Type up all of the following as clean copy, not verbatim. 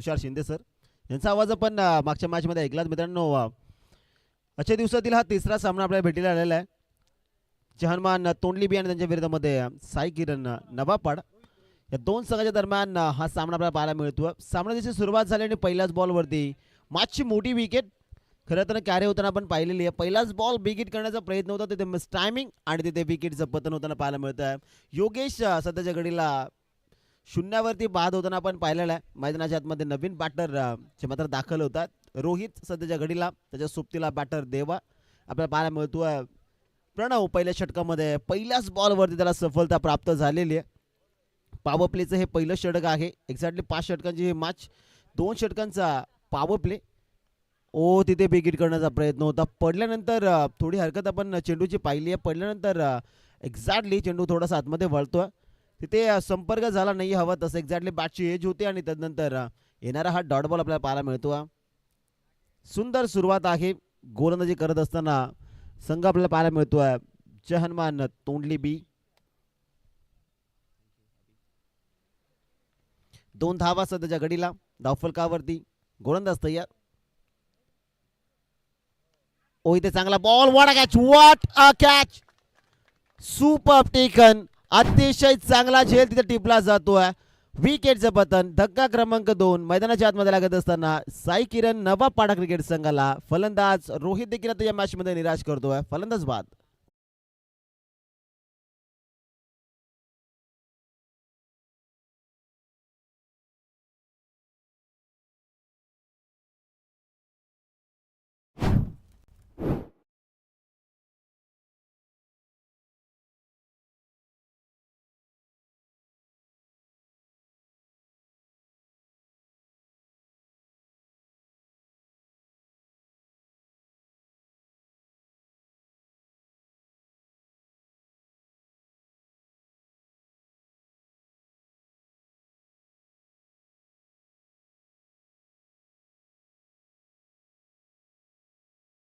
तुषार Shinde sir यांचा आवाज आपण मागच्या मॅचमध्ये ऐकलाच मित्रांनो. आजच्या दिवसातील हा तिसरा सामना आपल्याला भेटीला आलेला आहे. जहानमान तोंडली आणि त्यांच्या विरोधामध्ये साई किरण नवापाड या दोन संघाच्या दरम्यान हा सामना आपल्याला पाहायला मिळतो. सामन्याची सुरुवात झाली आणि पहिल्याच बॉलवरती मॅचची मोठी विकेट खरं तर कॅरी होताना आपण पाहिलेली आहे. पहिलाच बॉल बिग हिट करण्याचा प्रयत्न होता, तिथे मिस टायमिंग आणि तिथे विकेटचं पतन होताना पाहायला मिळतं आहे. योगेश सध्याच्या घडीला शून्यावरती बाद होताना आपण पाहिलेलं आहे. मैदानाच्या आतमध्ये नवीन बॅटर जे मात्र दाखल होतात. रोहित सध्याच्या घडीला त्याच्या सोबतीला बॅटर देवा आपल्याला पाहायला मिळतोय. प्रणव पहिल्या षटकामध्ये पहिल्याच बॉलवरती त्याला सफलता प्राप्त झालेली आहे. पॉवर प्लेचं हे पहिलं षटक आहे. एक्झॅक्टली 5 षटकांची ही मॅच, 2 षटकांचा पॉवर प्ले. ओ तिथे बिग करण्याचा प्रयत्न होता. पडल्यानंतर थोडी हरकत आपण चेंडूची पाहिली आहे. पडल्यानंतर एक्झॅक्टली चेंडू थोडासा आतमध्ये वळतोय. तिथे संपर्क झाला नाही हवा तसं. एक्झॅक्टली बॅटची एज होती आणि त्यानंतर येणारा हा डॉट बॉल आपल्याला पाहायला मिळतो. सुंदर सुरुवात आहे गोलंदाजी करत असताना संघ आपल्याला पाहायला मिळतोय. जहनमान तोंडली बी 2 धावा सध्याच्या घडीला धावफलकावरती. गोलंदाज तयार. ओ इथे चांगला ball, what catch, what a catch, super taken. अतिशय चांगला झेल तिथे टिपला जातोय. विकेटचं पतन. धक्का क्रमांक 2 मैदानाच्या आतमध्ये लागत असताना साई किरण नवापाडा क्रिकेट संघाला फलंदाज रोहित देखील आता या मॅच मध्ये निराश करतोय. फलंदाज बाद.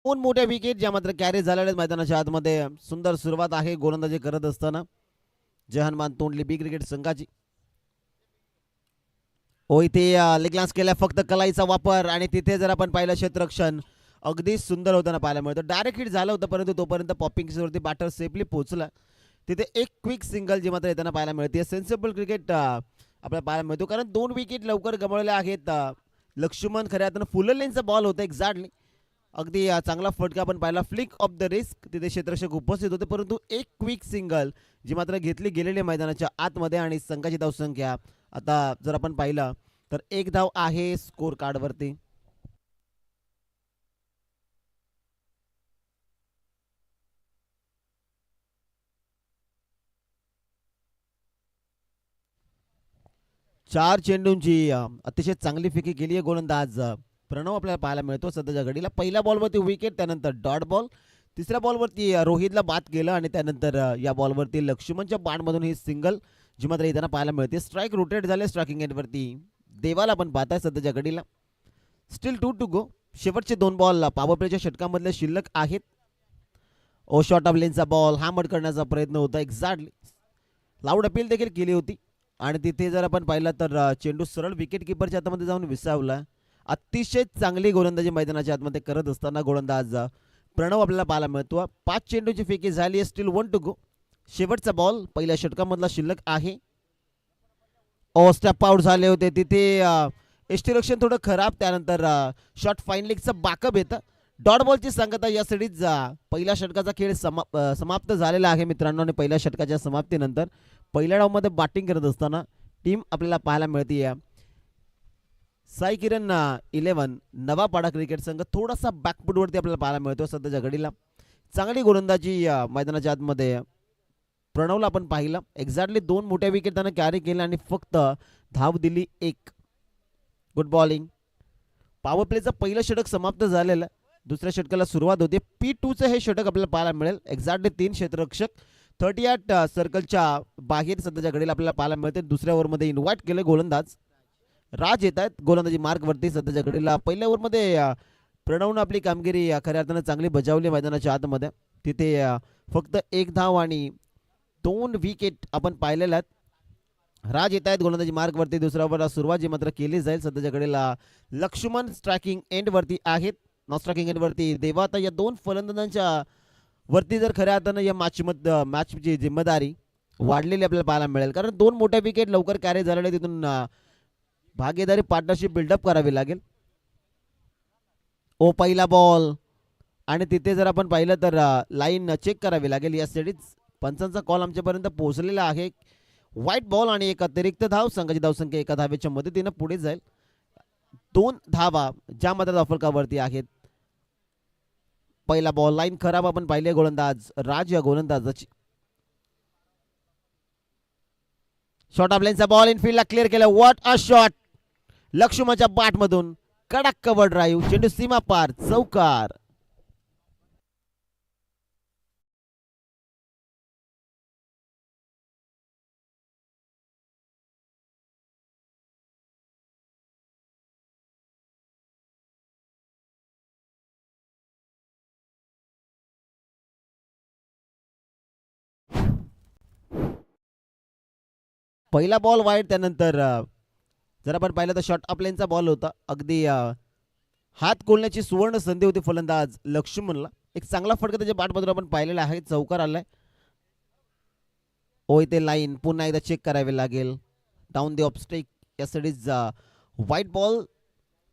दोन मोठ्या विकेट ज्या मात्र कॅरी झालेल्या आहेत मैदानाच्या आतमध्ये. सुंदर सुरुवात आहे गोलंदाजी करत असताना जहानमान तोंडली बी क्रिकेट संघाची. ओ इथे लेगलान्स केला फक्त कलाईचा वापर आणि तिथे जर आपण पाहिलं क्षेत्ररक्षण अगदी सुंदर होताना पाहायला मिळतं. डायरेक्ट हिट झालं होतं परंतु तोपर्यंत पॉपिंगवरती बॅटर सेफली पोहोचला. तिथे एक क्विक सिंगल जी मात्र येताना पाहायला मिळते. सेन्सिबल क्रिकेट आपल्याला पाहायला मिळतो कारण 2 विकेट लवकर गमावलेल्या आहेत. लक्ष्मण खऱ्या अर्थानं फुल लेनचा बॉल होता एक्झॅक्टली. अगदी चांगला फटका आपण पाहिला. फ्लिक ऑफ द रिस्क तिथे क्षेत्ररक्षक उपस्थित होते परंतु एक क्विक सिंगल जी मात्र घेतली गेलेली मैदानाच्या आतमध्ये आणि संघाची धावसंख्या आता जर आपण पाहिलं तर 1 धाव आहे स्कोर कार्डवरती. चार चेंडूंची अतिशय चांगली फेकी केली आहे गोलंदाज प्रणव आपल्याला पाहायला मिळतो. सध्याच्या घडीला पहिल्या बॉलवरती विकेट, त्यानंतर डॉट बॉल. तिसऱ्या बॉलवरती रोहितला बाद केलं आणि त्यानंतर या बॉलवरती लक्ष्मणच्या बाणमधून ही सिंगल जी मात्र येताना पाहायला मिळते. स्ट्राईक रोटेट झाले स्ट्रायकिंग एंडवरती. देवाला आपण पाहत आहे सध्याच्या घडीला. Still 2 to go. शेवटचे 2 बॉल पॉवर प्लेच्या षटकांमधले शिल्लक आहेत. ओ शॉर्ट ऑफ लेनचा बॉल हॅमर करण्याचा प्रयत्न होता एक्झॅक्टली. लाऊड अपील देखील केली होती आणि तिथे जर आपण पाहिलं तर चेंडू सरळ विकेट किपरच्या हातामध्ये जाऊन विसावला. अतिशय चांगली गोलंदाजी मैदानाच्या आतमध्ये करत असताना गोलंदाज प्रणव आपल्याला पाहायला मिळतो. 5 चेंडूची फेकी झाली आहे. Still 1 to go. शेवटचा बॉल पहिल्या षटकामधला शिल्लक आहे. ओ स्टेप आउट झाले होते तिथे. यष्टीरक्षण थोडं खराब. त्यानंतर शॉर्ट फाईन लेगचं बाकअप येतं. डॉट बॉलची सांगता या सिडीज पहिल्या षटकाचा खेळ समाप्त झालेला आहे मित्रांनो. आणि पहिल्या षटकाच्या समाप्तीनंतर पहिल्या डावमध्ये बॅटिंग करत असताना टीम आपल्याला पाहायला मिळते. साई किरण 11 नवापाडा क्रिकेट संघ थोडासा बॅकफुटवरती आपल्याला पाहायला मिळतो सध्याच्या घडीला. चांगली गोलंदाजी मैदानाच्या आतमध्ये प्रणवला आपण पाहिलं. एक्झॅक्टली 2 मोठ्या विकेट त्यानं कॅरी केल्या आणि फक्त धाव दिली 1. Good bowling. पॉवर प्लेचं पहिलं षटक समाप्त झालेलं. दुसऱ्या षटकाला सुरुवात होते. P2चं हे षटक आपल्याला पाहायला मिळेल. एक्झॅक्टली 3 क्षेत्ररक्षक 38 सर्कलच्या बाहेर सध्याच्या घडीला आपल्याला पाहायला मिळते. दुसऱ्या ओव्हरमध्ये इन्व्हाइट केलं गोलंदाज राज येत आहेत गोलंदाजी मार्कवरती सध्याच्या घडीला. पहिल्या ओव्हरमध्ये प्रणवनं आपली कामगिरी खऱ्या अर्थानं चांगली बजावली मैदानाच्या आतमध्ये. तिथे फक्त 1 धाव आणि 2 विकेट आपण पाहिलेल्या आहेत. राज येत आहेत गोलंदाजी मार्कवरती. दुसऱ्या ओव्हरला सुरुवात जी मात्र केली जाईल. सध्याच्या घडीला लक्ष्मण स्ट्रायकिंग एंडवरती आहेत. नॉन स्ट्रायकिंग एंडवरती देवा. आता या दोन फलंदाजांच्या वरती जर खऱ्या अर्थानं या मॅचची जिम्मेदारी वाढलेली आपल्याला पाहायला मिळेल, कारण दोन मोठ्या विकेट लवकर कॅरी झालेल्या, तिथून भागीदारी पार्टनरशिप बिल्डअप करावी लागेल. ओ पहिला बॉल आणि तिथे जर आपण पाहिलं तर लाईन चेक करावी लागेल. यासाठीच पंचांचा कॉल आमच्यापर्यंत पोहोचलेला आहे. व्हाईट बॉल आणि एक अतिरिक्त धाव. संघाची धावसंख्या एका धावेच्या मदतीनं पुढे जाईल. 2 धावा ज्या मात्र धावफलकावरती आहेत. पहिला बॉल लाईन खराब आपण पाहिले गोलंदाज राज या गोलंदाजाची. शॉर्ट ऑफ लाईनचा बॉल इनफिल्डला क्लिअर केला. What a shot. लक्ष्मणच्या बॅटमधून कडक कव्हर ड्राईव्ह. चेंडू सीमा पार. चौकार. पहिला बॉल वाईट. त्यानंतर जर आपण पाहिलं तर शॉर्ट ऑफ लाईनचा बॉल होता. अगदी हात खोलण्याची सुवर्ण संधी होती फलंदाज लक्ष्मणला. एक चांगला फटका त्याच्या बॅटमधून आपण पाहिलेला आहे. चौकार आलाय. ओ इथे लाईन पुन्हा एकदा चेक करावी लागेल. Down the off stump. यासाठीच व्हाईट बॉल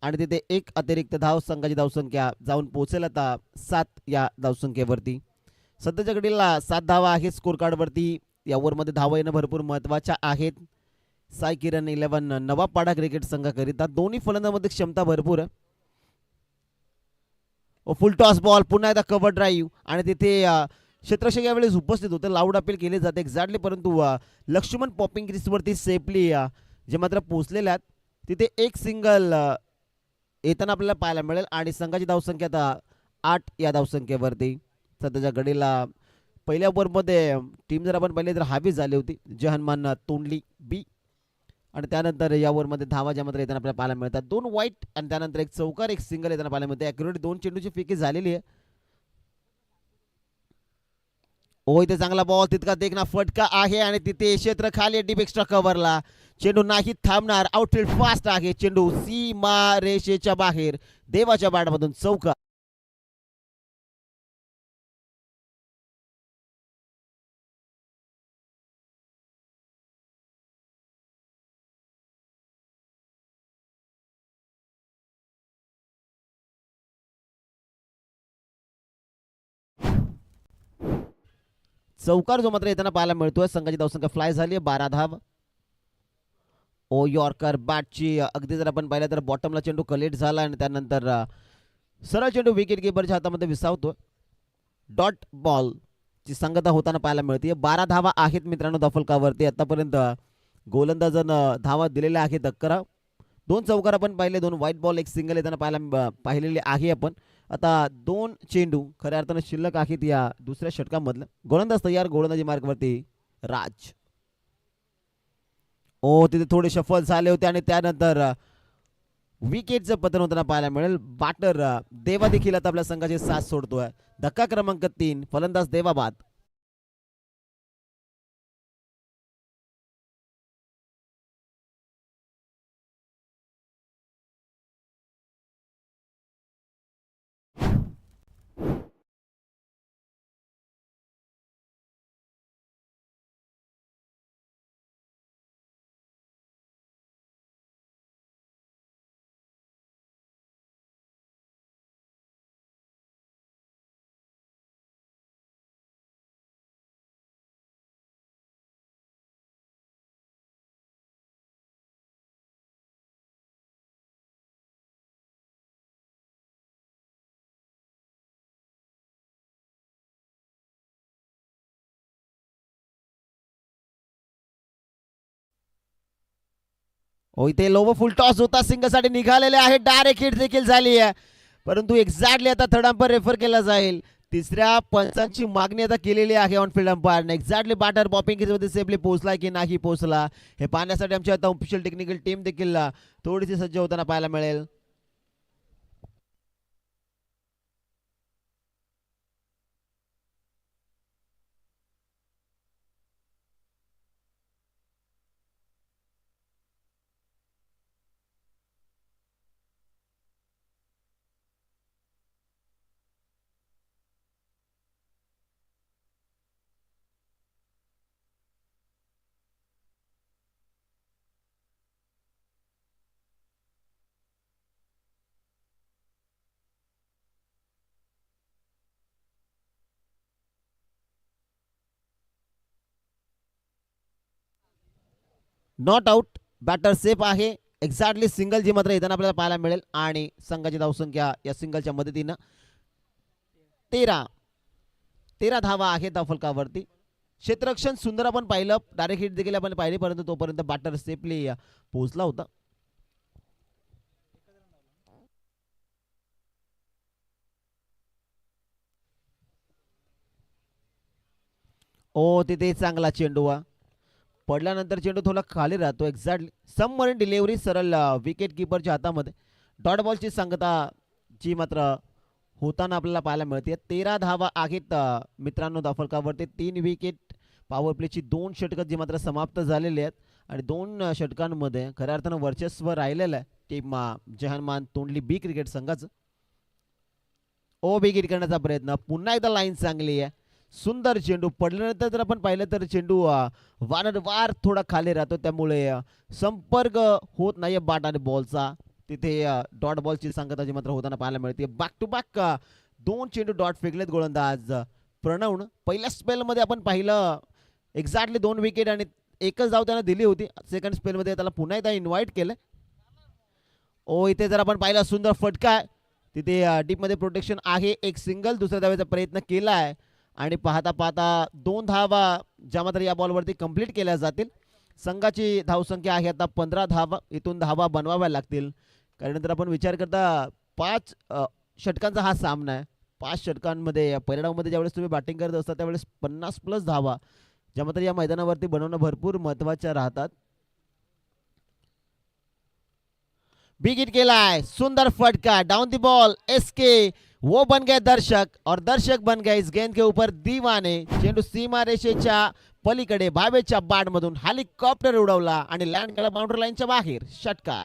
आणि तिथे एक अतिरिक्त धाव. संघाची धावसंख्या जाऊन पोहोचेल आता 7 या धावसंख्येवरती. सध्याच्या घडीला 7 धावा आहेत स्कोर कार्डवरती. या ओव्हरमध्ये धावा येणं भरपूर महत्वाच्या आहेत. साई किरण 11 नवाबपाडा क्रिकेट संघाकरिता. दोन्ही फलंदाजांमध्ये क्षमता भरपूर आहे. फुल टॉस बॉल. पुन्हा एकदा कव्हर ड्राईव्ह आणि तिथे क्षेत्ररक्षक यावेळेस उपस्थित होते. लाऊड अपील केले जाते एक्झॅक्टली, परंतु लक्ष्मण पॉपिंग क्रीजवरती सेफली जे मात्र पोहोचलेले आहेत. तिथे एक सिंगल येताना आपल्याला पाहायला मिळेल आणि संघाची धावसंख्या आता 8 या धावसंख्येवरती. सध्याच्या घडीला पहिल्या ओव्हरमध्ये टीम जर आपण पाहिली तर हावी झाली होती. जय हनुमान तोंडली बी. आणि त्यानंतर या ओव्हरमध्ये धावा ज्या मात्र येताना आपल्याला पाहायला मिळतात. 2 वाईट आणि त्यानंतर एक चौकार एक सिंगल येताना पाहायला मिळते. ॲक्युरेट 2 चेंडूची फेकी झालेली आहे. ओ इथे चांगला बॉल. तितका देखना फटका आहे आणि तिथे क्षेत्र खाली डीप एक्स्ट्रा कव्हरला. चेंडू नाही थांबणार. आउटफील्ड फास्ट आहे. चेंडू सीमा रेषेच्या बाहेर. देवाच्या बॅटमधून चौकार. चौकार जो मात्र येताना पाहायला मिळतोय. संघाची धावसंख्या फ्लाय झाली आहे 12 धाव. ओ यॉर्कर बॅटची अगदी जर आपण पाहिलं तर बॉटमला चेंडू कलेक्ट झाला आणि त्यानंतर सरळ चेंडू विकेट किपरच्या हातामध्ये विसावतोय. डॉट बॉल ची संगता होताना पाहायला मिळते. 12 धावा आहेत मित्रांनो धावफलकावरती. आतापर्यंत गोलंदाजानं धावा दिलेल्या आहेत 11. 2 चौकार आपण पाहिले. 2 व्हाईट बॉल एक सिंगल येताना पाहिलेले आहे आपण. आता 2 चेंडू खऱ्या अर्थानं शिल्लक आहेत या दुसऱ्या षटकामधलं. गोलंदाज तयार. गोलंदाजी मार्गवरती राज. ओ तिथे थोडे शफल झाले होते आणि त्यानंतर विकेटचं पतन होताना पाहायला मिळेल. बॅटर देवा देखील आता आपल्या संघाची साथ सोडतोय. धक्का क्रमांक 3. फलंदाज देवा बाद. हो इथे लोव फुल टॉस होता. सिंगलसाठी निघालेले आहे. डायरेक्ट हिट देखील झाली आहे, परंतु एक्झॅक्टली आता थर्ड अंपायर रेफर केला जाईल. तिसऱ्या पंचांची मागणी आता केलेली आहे ऑन फील्ड अंपायरने. एक्झॅक्टली बॅटर पॉपिंग मध्ये सेफली पोहोचला की नाही पोहोचला हे पाहण्यासाठी आमची आता ऑफिशियल टेक्निकल टीम देखील थोडीशी सज्ज होताना पाहायला मिळेल. Not out. बॅटर सेफ आहे. एक्झॅक्टली सिंगल जी मात्र येताना आपल्याला पाहायला मिळेल आणि संघाची धावसंख्या या सिंगलच्या मदतीनं 13 धावा आहेत धावफलकावरती. क्षेत्ररक्षण सुंदर आपण पाहिलं, डायरेक्ट हिट देखील आपण पाहिली, परंतु तोपर्यंत बॅटर सेफली पोहोचला होता. ओ तिथे चांगला चेंडू पडल्यानंतर चेंडू थोडा खाली राहतो. एक्झॅक्टली सबमरीन डिलिव्हरी सरळ विकेट किपरच्या हातामध्ये. डॉट बॉलची सांगता जी मात्र होताना आपल्याला पाहायला मिळते. 13 धावा आहेत मित्रांनो धावफलकावरती. 3 विकेट, पॉवर प्लेची 2 षटकं जी मात्र समाप्त झालेली आहेत आणि 2 षटकांमध्ये खऱ्या अर्थानं वर्चस्व राहिलेलं आहे टीम जहानमान तोंडली बी क्रिकेट संघाचं. ओ बी हिट करण्याचा प्रयत्न, पुन्हा एकदा लाईन चांगली आहे. सुंदर चेंडू पडल्यानंतर जर आपण पाहिलं तर चेंडू वारंवार थोडा खाली राहतो, त्यामुळे संपर्क होत नाहीये बॅट आणि बॉलचा. तिथे डॉट बॉलची सांगता मात्र होताना पाहायला मिळते. बॅक टू बॅक 2 चेंडू डॉट फेकलेत गोलंदाज प्रणवनं. पहिल्या स्पेलमध्ये आपण पाहिलं एक्झॅक्टली 2 विकेट आणि एकच धाव त्यानं दिली होती. सेकंड स्पेलमध्ये त्याला पुन्हा एकदा इन्व्हाइट केलं. ओ इथे जर आपण पाहिलं सुंदर फटका आहे. तिथे डीपमध्ये प्रोटेक्शन आहे. एक सिंगल दुसऱ्या धावेचा प्रयत्न केला आहे आणि पाहता पाहता 2 धावा ज्या मात्र या बॉलवरती कंप्लीट केल्या जातील. संघाची धावसंख्या आहे आता 15 धावा. इथून धावा बनवाव्या लागतील. त्यानंतर आपण विचार करता 5 षटकांचा हा सामना आहे. 5 षटकांमध्ये पहिल्या डावमध्ये ज्यावेळेस तुम्ही बॅटिंग करत असता त्यावेळेस 50+ धावा ज्या मात्र या मैदानावरती बनवणं भरपूर महत्वाच्या राहतात. बिग हिट केलाय, सुंदर फटका, डाउन द बॉल, एसके वो बन गए दर्शक और दर्शक बन गए इस गेंद के ऊपर दीवाने. चेंडू सीमा रेषेच्या पलीकडे भावेच्या बॅट मधून हेलिकॉप्टर उडवला आणि लँड केला बाउंड्री लाईनच्या बाहेर. षटकार.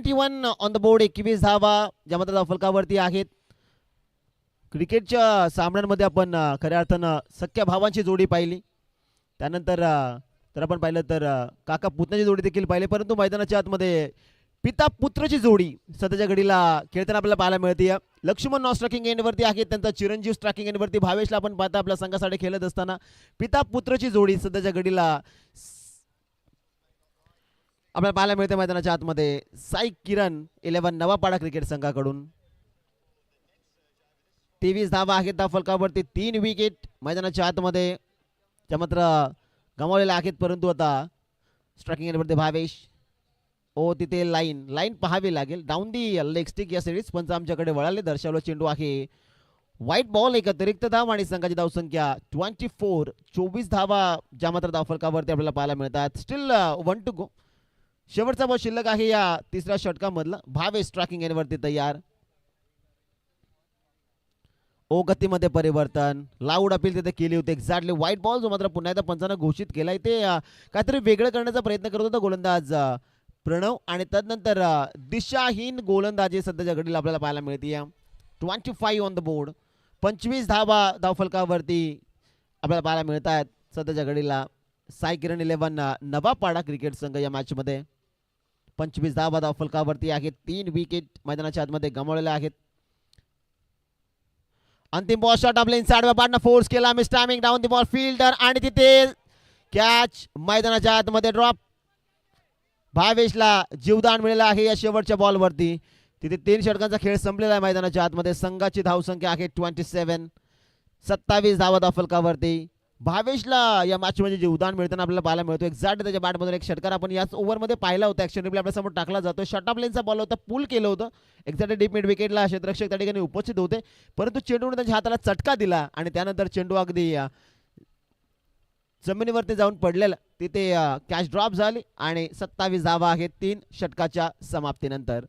One on the board. 21 धावा ज्या मात्र फलकावरती आहेत. क्रिकेटच्या सामन्यांमध्ये आपण खऱ्या अर्थानं सख्या भावांची जोडी पाहिली, त्यानंतर तर आपण पाहिलं तर काका पुतण्याची जोडी देखील पाहिली, परंतु मैदानाच्या आतमध्ये पिता पुत्रची जोडी सध्याच्या घडीला खेळताना आपल्याला पाहायला मिळते. लक्ष्मण नॉन स्ट्रायकिंग एंडवरती आहे, त्यांचा चिरंजीव स्ट्रायकिंग एंडवरती. भावेशला आपण पाहता आपल्या संघासाठी खेळत असताना पिता पुत्रची जोडी सध्याच्या घडीला आपल्याला पाहायला मिळते मैदानाच्या आतमध्ये. साई किरण 11 नवापाडा क्रिकेट संघाकडून. 23 धावा आहेत त्या फलकावरती. 3 विकेट मैदानाच्या आतमध्ये त्या मात्र गमावलेल्या आहेत, परंतु आता स्ट्रायकिंग एंडवरती भावेश. ओ तिथे लाईन पाहावी लागेल. डाऊन दी लेग स्टिक या सिरीज पंच आमच्याकडे वळाले. दर्शवलं चेंडू आहे व्हाईट बॉल. एक अतिरिक्त धाव आणि संघाची धावसंख्या 24. 24 धावा ज्या मात्र धावफलकावरती आपल्याला पाहायला मिळतात. Still 1 to go. शेवटचा बॉल शिल्लक आहे या तिसऱ्या षटकामधला. भावेश स्ट्रायकिंग एंडवरती तयार. ओ गतीमध्ये परिवर्तन, लाऊड अपील तिथे केली होती. एक्झॅक्टली व्हाईट बॉल जो मात्र पुन्हा एकदा पंचानं घोषित केलाय. ते काहीतरी वेगळं करण्याचा प्रयत्न करत होता गोलंदाज प्रणव आणि तदनंतर दिशाहीन गोलंदाजी सध्याच्या घडीला आपल्याला पाहायला मिळते. 25 ऑन द बोर्ड. 25 धावा धावफलकावरती आपल्याला पाहायला मिळत आहेत सध्याच्या घडीला. साई किरण 11 नवापाडा क्रिकेट संघ या मॅच मध्ये. 25 धावा धावफलकावरती आहेत. 3 विकेट मैदानाच्या आतमध्ये गमावलेल्या आहेत. अंतिम बॉल शॉट आपल्या इनसाइड बॅटनं फोर्स केला. Miss timing down the ball fielder आणि तिथे कॅच मैदानाच्या आतमध्ये ड्रॉप. भावेशला जीवदान मिळालं आहे या शेवटच्या बॉलवरती. तिथे 3 षटकांचा खेळ संपलेला आहे मैदानाच्या आतमध्ये. संघाची धावसंख्या आहे 27. 27 धावा धावफलकावरती. भावेशला या मॅच मध्ये जीवदान मिळताना आपल्याला पाहायला मिळतो. एक्झॅक्ट त्याच्या बॅटमधून एक षटकार आपण याच ओव्हरमध्ये पाहिला होता. ऍक्शन रिप्ले आपल्या समोर टाकला जातो. शॉर्ट ऑफ लेनचा बॉल होता, पुल केलं होतं. एक्झॅक्ट डीप मिड विकेटला क्षेत्ररक्षक त्या ठिकाणी उपस्थित होते, परंतु चेंडूने त्यांच्या हाताला चटका दिला आणि त्यानंतर चेंडू अगदी जमिनीवरती जाऊन पडलेला. तिथे कॅच ड्रॉप झाली आणि 27 धावा आहेत 3 षटकाच्या समाप्तीनंतर.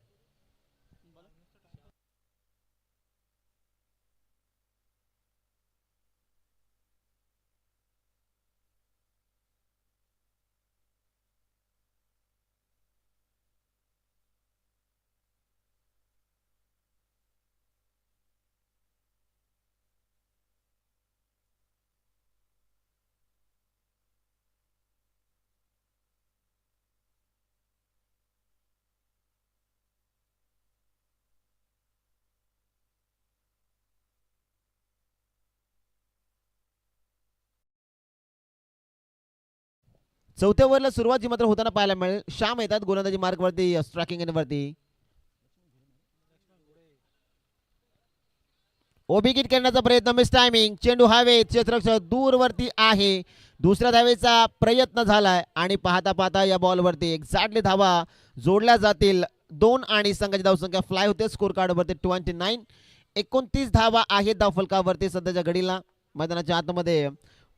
चौथ्या ओव्हरला सुरुवात मात्र होताना पाहायला मिळेल. श्याम येतात गोलंदाजी मार्कवरती स्ट्रायकिंग एंडवरती. ओबिकिट करण्याचा प्रयत्न, मिस टायमिंग. चेंडू हवेत, क्षेत्ररक्षक दूरवरती आहे. दुसऱ्या धावेचा प्रयत्न झालाय आणि पाहता पाहता या बॉलवरती एक्झॅक्टली धावा जोडल्या जातील. 2 आणि संघाची धावसंख्या फ्लाय होते स्कोर कार्डवरती 29. 29 धावा आहेत धावफलकावरती सध्याच्या घडीला. मैदानाच्या आतमध्ये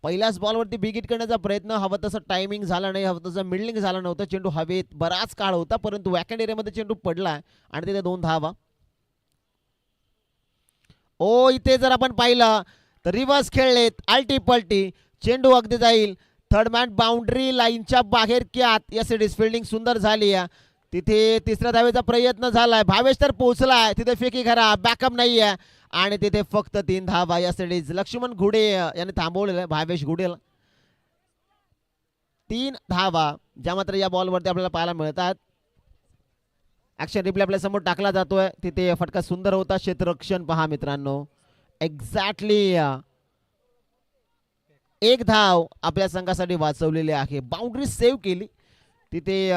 पहिल्याच बॉलवरती बिग हिट करण्याचा प्रयत्न, हवं तसं टायमिंग झाला नाही, हवं तसं मिडलिंग झालं नव्हतं. चेंडू हवेत बराच काळ होता परंतु वॅकंड एरियामध्ये चेंडू पडला आणि तिथे 2 धावा. इथे जर आपण पाहिलं तर रिव्हर्स खेळलेत, आलटी पलटी. चेंडू अगदी जाईल थर्ड मॅन बाउंड्री लाईनच्या बाहेर की आत. या सिडीज फिल्डिंग सुंदर झाली आहे. तिथे तिसऱ्या धावेचा प्रयत्न झालाय, भावेश तर पोहोचलाय तिथे, फेकी खरा, बॅकअप नाहीये आणि तिथे फक्त 3 धावा या सिडीज. लक्ष्मण घुडे याने थांबवलेलं भावेश घुडेला. 3 धावा ज्या मात्र या बॉलवरती आपल्याला पाहायला मिळतात. ऍक्शन रिप्ले आपल्या समोर टाकला जातोय. तिथे फटका सुंदर होता, क्षेत्ररक्षण पहा मित्रांनो. एक्झॅक्टली 1 धाव आपल्या संघासाठी वाचवलेली आहे, बाउंड्री सेव्ह केली. तिथे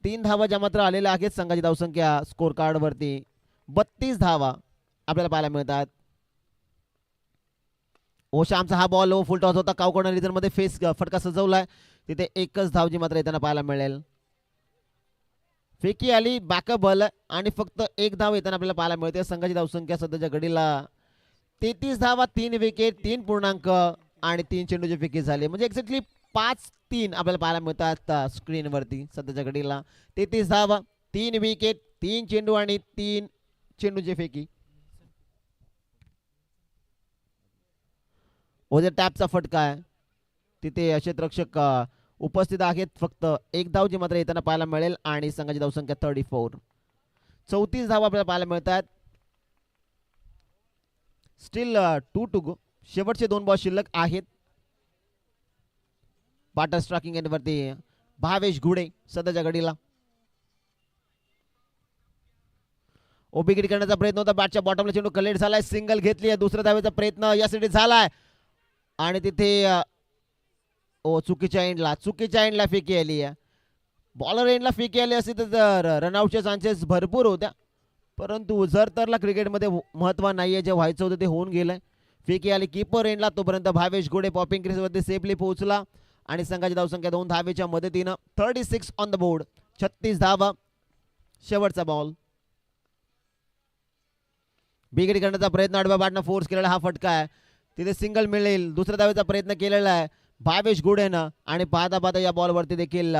3 धावा ज्या मात्र आलेल्या आहेत. संघाची धावसंख्या स्कोर कार्ड वरती 32 धावा आपल्याला पाहायला मिळतात. श्यामचा हा बॉल फुल टॉस होता, कावकॉर्नर रिजन मध्ये फेस फटका सजवलाय. तिथे एकच धाव जी मात्र येताना पाहायला मिळेल. फेकी आली, बॅकअप बॉल आणि फक्त 1 धाव येताना आपल्याला पाहायला मिळते. संघाची धावसंख्या सध्याच्या घडीला 33 धावा, 3 विकेट, 3 पूर्णांक आणि 3 चेंडूचे फेकी झाले. म्हणजे एक्झॅक्टली 5-3 आपल्याला पाहायला मिळतात स्क्रीनवरती सध्याच्या घडीला. 33 धावा, 3 विकेट, 3 चेंडू आणि 3 चेंडूचे फेकी. ओझे टॅपचा फटका आहे. तिथे क्षेत्ररक्षक उपस्थित आहेत. फक्त 1 धाव जी मात्र येताना पाहायला मिळेल आणि संघाची धावसंख्या 34. 34 धावा आपल्याला पाहायला मिळतात. Still 2 to go. शेवटचे 2 बॉल शिल्लक आहेत. बाटर स्ट्रायकिंग एंडवरती भावेश घुडे सध्याच्या घडीला. ओबिकिट करण्याचा प्रयत्न होता, बॅटच्या बॉटमला चेंडू कलेक्ट झालाय, सिंगल घेतली आहे. दुसऱ्या धावेचा प्रयत्न यासाठी झालाय आणि तिथे चुकीच्या एंडला फेकी आली आहे. बॉलर एंडला फेकी आली असती तर रनआउटचे चान्सेस भरपूर होत्या, परंतु जर तरला क्रिकेटमध्ये महत्व नाहीये, जे व्हायचं होतं ते होऊन गेलंय. फेकी आली कीपर एंडला, तोपर्यंत भावेश घोडे पॉपिंग क्रीजवरती सेफली पोहोचला आणि संघाची धावसंख्या 2 धावेच्या मदतीनं 36 ऑन द बोर्ड. 36 धावा. शेवटचा बॉल. बिगडी करण्याचा प्रयत्न, आडव्या बॅटनं फोर्स केलेला हा फटका आहे. तिथे सिंगल मिळेल. दुसऱ्या धावेचा प्रयत्न केलेला आहे भावेश घुडेनं आणि पाहता पाहता या बॉलवरती देखील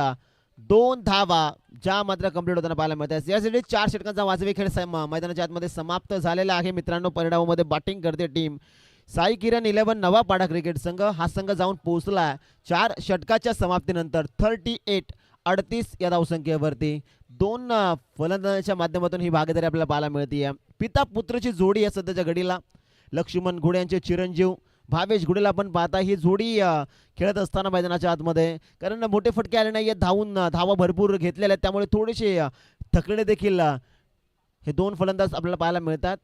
2 धावा ज्या मात्र कंप्लीट होताना पाहायला मिळतात. यासाठी 4 षटकांचा वाजवी खेळ मैदानाच्या आतमध्ये समाप्त झालेला आहे मित्रांनो. परिणामामध्ये बॅटिंग करते टीम साई किरण 11 नवापाडा क्रिकेट संघ. हा संघ जाऊन पोहोचला 4 षटकाच्या समाप्तीनंतर 38 या धावसंख्येवरती. 2 फलंदाजांच्या माध्यमातून ही भागीदारी आपल्याला पाहायला मिळते. पिता पुत्राची जोडी आहे सध्याच्या घडीला. लक्ष्मण घुडे यांचे चिरंजीव भावेश घुडेला आपण पाहता ही जोडी खेळत असताना मैदानाच्या आतमध्ये, कारण मोठे फटके आले नाही, धावून धावा भरपूर घेतलेल्या आहेत, त्यामुळे थोडेसे थकले देखील हे 2 फलंदाज आपल्याला पाहायला मिळतात.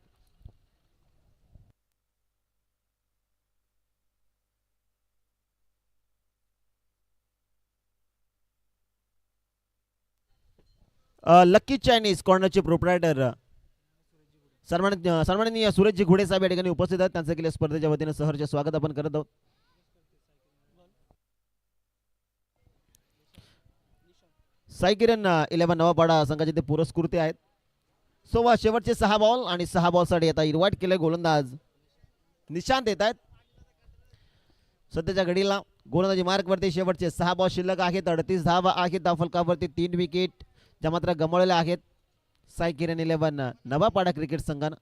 लक्की चायनीज कॉर्नरचे प्रोप्रायटर सन्माननीय सुरेशजी घोडे साहेब या ठिकाणी उपस्थित आहेत. त्यांचं केले स्पर्धेच्या वतीने सहर्ष स्वागत आपण करत आहोत. साई किरण 11 नवापाडा संघाचे ते पुरस्कृते आहेत. शेवटचे 6 बॉल आणि 6 बॉलसाठी आता इन्व्हाइट केले गोलंदाज निशांत येत आहेत. सध्याच्या घडीला गोलंदाजी मार्कवरती शेवटचे 6 बॉल शिल्लक आहेत. 38 धावा आहेत धावफलकावरती. 3 विकेट ज्या मात्र गमावलेल्या आहेत साई किरण 11 नवापाडा क्रिकेट संघानं.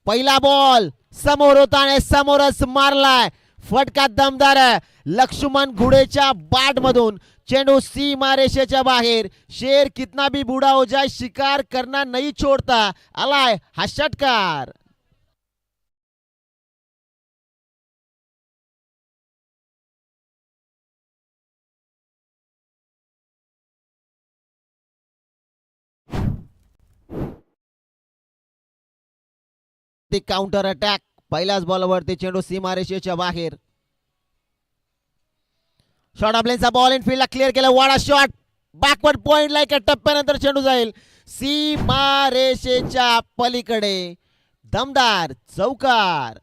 पहिला बॉल समोर होता आणि समोरच मारलाय. फटका दमदार आहे. लक्ष्मण घुडेच्या बॅट मधून चेंडू सीमारेषेच्या बाहेर. शेर कितना भी बूढ़ा हो जाए शिकार करना नहीं छोड़ता. आलाय हा षटकार. Counter attack. पहिल्याच बॉलवरती चेंडू सीमारेषेच्या बाहेर. शॉर्ट ऑफ लेनचा बॉल इन फील्डला क्लिअर केला. वाडा शॉट बॅकवर्ड पॉइंटला एका टप्प्यानंतर चेंडू जाईल सीमारेषेच्या पलीकडे. दमदार चौकार.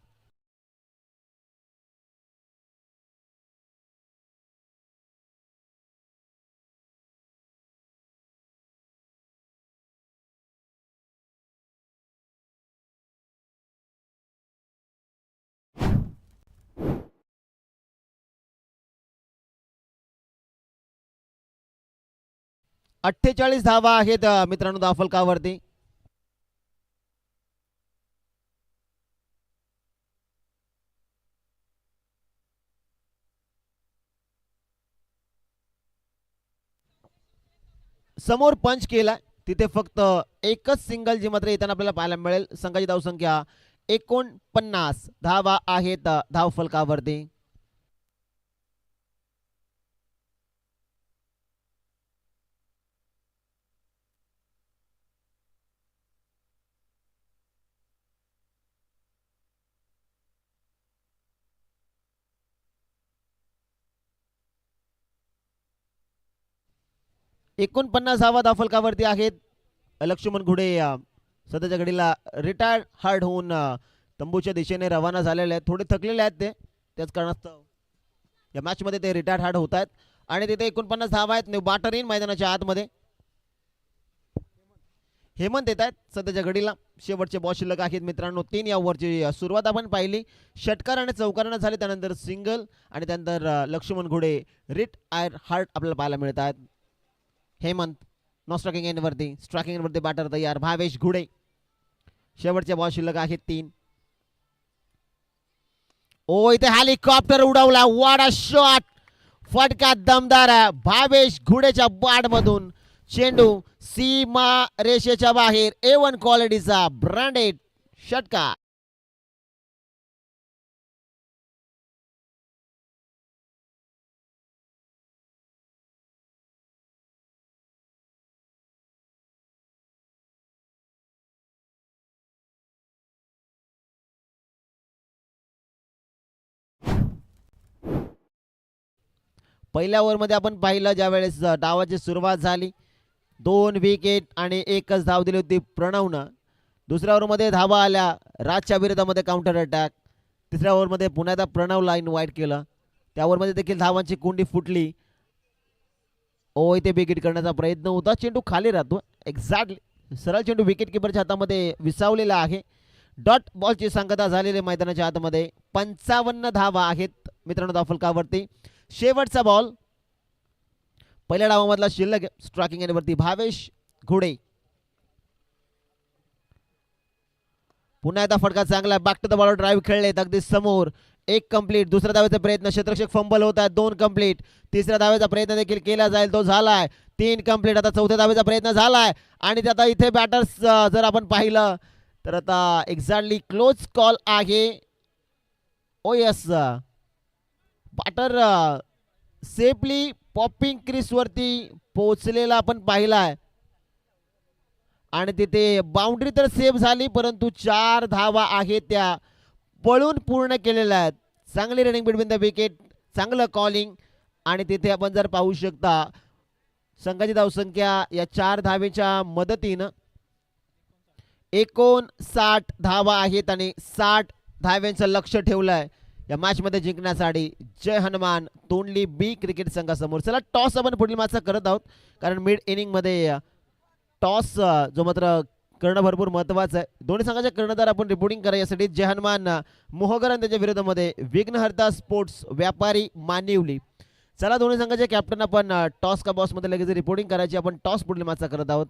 48 धावा आहेत मित्रांनो धावफलकावरती. समोर पंच केला तिथे फक्त एकच सिंगल जी मात्र येताना आपल्याला पाहायला मिळेल. संघाची धावसंख्या 49 धावा आहेत धावफलकावरती. 49 धावा धावफलकावरती आहेत. लक्ष्मण घुडे सध्याच्या घडीला रिटायर्ड हार्ड होऊन तंबूच्या दिशेने रवाना झालेले आहेत. थोडे थकलेले आहेत ते, त्याच कारणास्तव या मॅच मध्ये ते रिटायर्ड हार्ड होत आहेत. आणि तिथे 49 धावा आहेत. न्यू बॅटर इन मैदानाच्या आतमध्ये हेमंत येत आहेत सध्याच्या घडीला. शेवटचे बॉल शिल्लक आहेत मित्रांनो. 3 या ओव्हरची सुरुवात आपण पाहिली. षटकार आणि चौकारानं झाले, त्यानंतर सिंगल आणि त्यानंतर लक्ष्मण घुडे रिटायर्ड हार्ड आपल्याला पाहायला मिळत आहेत. हेमंत नो स्ट्रायकिंग एंडवरती, स्ट्रायकिंग एंडवरती बॅटर तयार भावेश घुडे. शेवटचे बॉल शिल्लक आहेत 3. ओ इथे हेलिकॉप्टर उडवला. वाडा शॉट, फटका दमदार आहे भावेश घुडेच्या बॅट मधून. चेंडू सीमा रेषेच्या बाहेर. A1 क्वालिटीचा ब्रँडेड षटकार. पहिल्या ओव्हरमध्ये आपण पाहिलं ज्यावेळेस डावाची सुरुवात झाली 2 विकेट आणि एकच धाव दिली होती प्रणवनं. दुसऱ्या ओव्हरमध्ये धावा आल्या राजच्या विरोधामध्ये काउंटर अटॅक. तिसऱ्या ओव्हरमध्ये पुन्हा एकदा प्रणवला इनवाईट केलं. त्या ओव्हरमध्ये देखील धावांची कुंडी फुटली. ओ इथे विकेट करण्याचा प्रयत्न होता. चेंडू खाली राहतो एक्झॅक्टली. सरळ चेंडू विकेट किपरच्या हातामध्ये विसावलेला आहे. डॉट बॉलची सांगता झालेली मैदानाच्या आतमध्ये. 55 धावा आहेत मित्रांनो धावफलकावरती. शेवटचा बॉल पहिल्या डावामधला शिल्लक स्ट्रायकिंग एंडवरती भावेश घुडे. पुन्हा एकदा फटका चांगला. Back to the ball drive खेळलेत अगदी समोर. एक कंप्लीट. दुसऱ्या धावेचा प्रयत्न, क्षेत्ररक्षक फंबल होत आहे. 2 कंप्लीट. तिसऱ्या धावेचा प्रयत्न देखील केला जाईल, तो झालाय. 3 कंप्लीट. आता चौथ्या धावेचा प्रयत्न झालाय आणि आता इथे बॅटर्स जर आपण पाहिलं तर आता एक्झॅक्टली क्लोज कॉल आहे. Oh yes, batter safely popping crease वरती पोहोचलेला आपण पाहिलाय आणि तिथे बाउंड्री तर सेफ झाली, परंतु 4 धावा आहेत त्या पळून पूर्ण केलेल्या आहेत. चांगली रनिंग बिटवीन द विकेट, चांगलं कॉलिंग. आणि तिथे आपण जर पाहू शकता संघाची धावसंख्या या 4 धावेच्या मदतीनं 59 धावा आहेत आणि 60 धाव्यांचं लक्ष ठेवलंय या मॅच मध्ये जिंकण्यासाठी. जय हनुमान तोंडली बी क्रिकेट संघासमोर. चला टॉस आपण पुढील मॅचचा करत आहोत, कारण मिड इनिंग मध्ये टॉस जो मात्र करणं भरपूर महत्वाचं आहे. दोन्ही संघाचे कर्णधार आपण रिपोर्टिंग करा यासाठी. जय हनुमान मोहगर आणि त्याच्या विरोधामध्ये विघ्नहर्ता स्पोर्ट्स व्यापारी मानिवली. चला दोन्ही संघाचे कॅप्टन आपण टॉस का बॉस मध्ये लगेच रिपोर्टिंग करायची. आपण टॉस पुढील मॅचचा करत आहोत.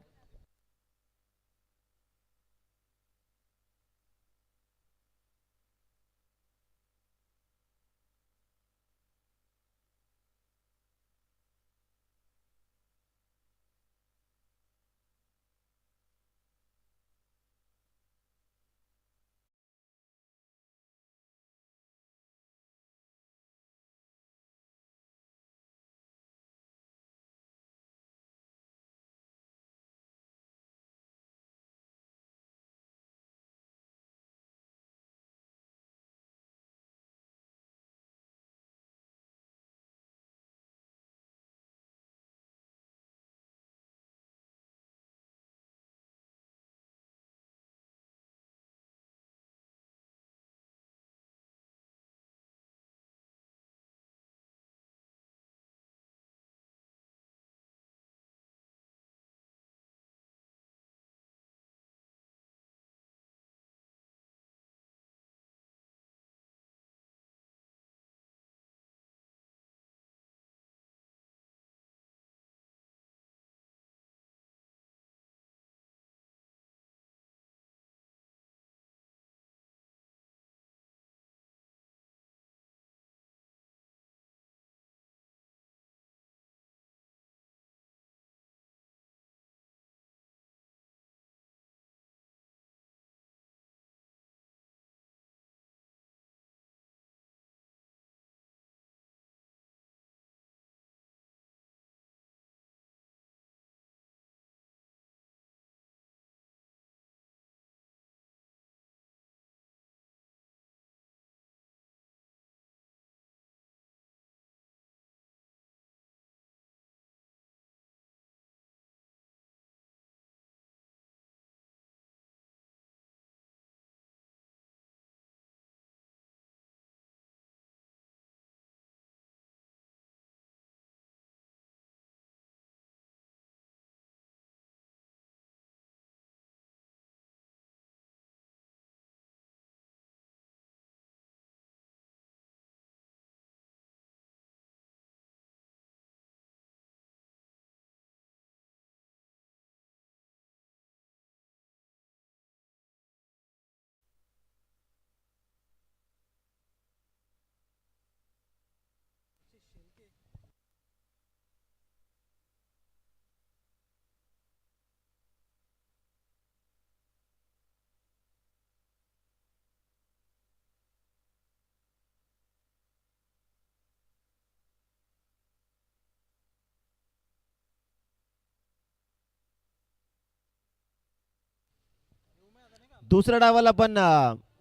दुसऱ्या डावाला आपण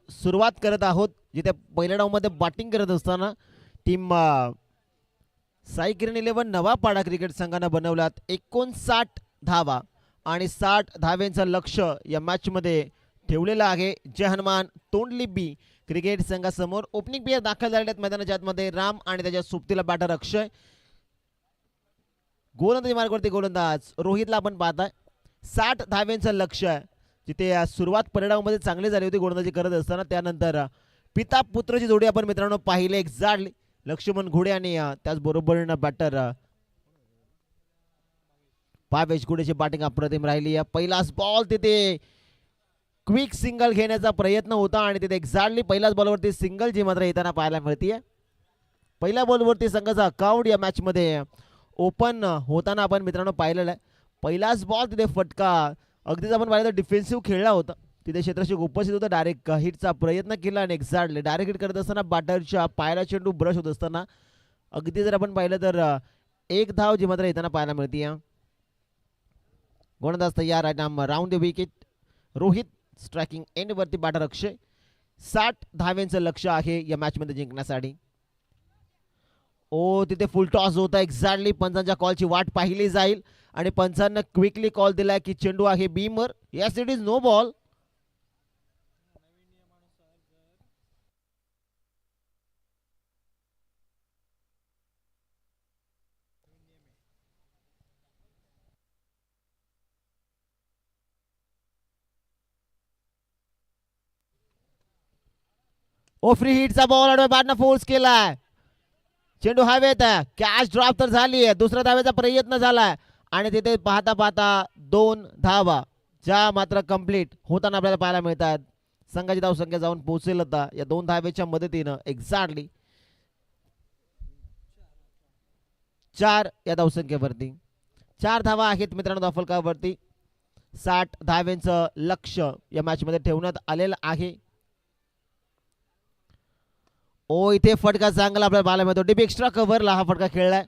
सुरुवात करत आहोत, जिथे पहिल्या डावमध्ये बॅटिंग करत असताना टीम साई किरण 11 नवापाडा क्रिकेट संघानं बनवल्यात 59 धावा आणि 60 धाव्यांचं लक्ष या मॅच मध्ये ठेवलेलं आहे. जय हनुमान तोंडली बी क्रिकेट संघासमोर ओपनिंग प्लेयर दाखल झालेले आहेत मैदानाच्या आतमध्ये. राम आणि त्याच्या सोबतीला बॅटर अक्षय. गोलंदाजी मार्गावरती गोलंदाज रोहितला आपण पाहताय. 60 धाव्यांचं लक्ष आहे, जिथे सुरुवात परिणामामध्ये चांगली झाली होती गोलंदाजी करत असताना. त्यानंतर पिता पुत्रची जोडी आपण मित्रांनो पाहिले एक्झॅक्टली लक्ष्मण घोडे आणि त्याचबरोबर बॅटर भावेश घोडेची बॅटिंग अप्रतिम राहिली. पहिलाच बॉल तिथे क्विक सिंगल घेण्याचा प्रयत्न होता आणि तिथे एक्झॅक्टली पहिल्याच बॉलवरती सिंगल जी मात्र येताना पाहायला मिळते. पहिल्या बॉलवरती संघाचा अकाउंट या मॅच मध्ये ओपन होताना आपण मित्रांनो पाहिलेलं आहे. पहिलाच बॉल तिथे फटका अगदीच आपण पाहिलं तर डिफेन्सिव्ह खेळला होता. तिथे क्षेत्ररक्षक उपस्थित होता. डायरेक्ट हिटचा प्रयत्न केला आणि एक्झॅक्टली डायरेक्ट हिट करत असताना बॅटरच्या पायाला चेंडू ब्रश होत असताना अगदी जर आपण पाहिलं तर एक धाव जी मात्र येताना पाहायला मिळते. गोलंदाज तयार आहे. Round the wicket Rohit striking end वरती बॅटर अक्षय. 60 धाव्यांचं लक्ष आहे या मॅच मध्ये जिंकण्यासाठी. ओ तिथे फुल टॉस होता. एक्झॅक्टली पंचांच्या कॉलची वाट पाहिली जाईल आणि पंचांना क्विकली कॉल दिलाय की चेंडू आहे beamer. Yes it is no ball. Oh free हिटचा बॉल आडव्या बॅटनं फोर्स केलाय. चेंडू हवेत कॅच ड्रॉप तर झाली आहे. दुसऱ्या धावेचा प्रयत्न झालाय आणि तिथे पाहता पाहता 2 धावा ज्या मात्र कंप्लीट होताना आपल्याला पाहायला मिळतात. संघाची धावसंख्या जाऊन पोहोचेल आता या 2 धावेच्या मदतीनं एक्झॅक्टली 4 या धावसंख्येवरती. 4 धावा आहेत मित्रांनो धावफलकावरती. 60 धाव्यांचं लक्ष या मॅच मध्ये ठेवण्यात आलेलं आहे. ओ इथे फटका चांगला आपल्याला पाहायला मिळतो. डीप एक्स्ट्रा कव्हरला हा फटका खेळलाय.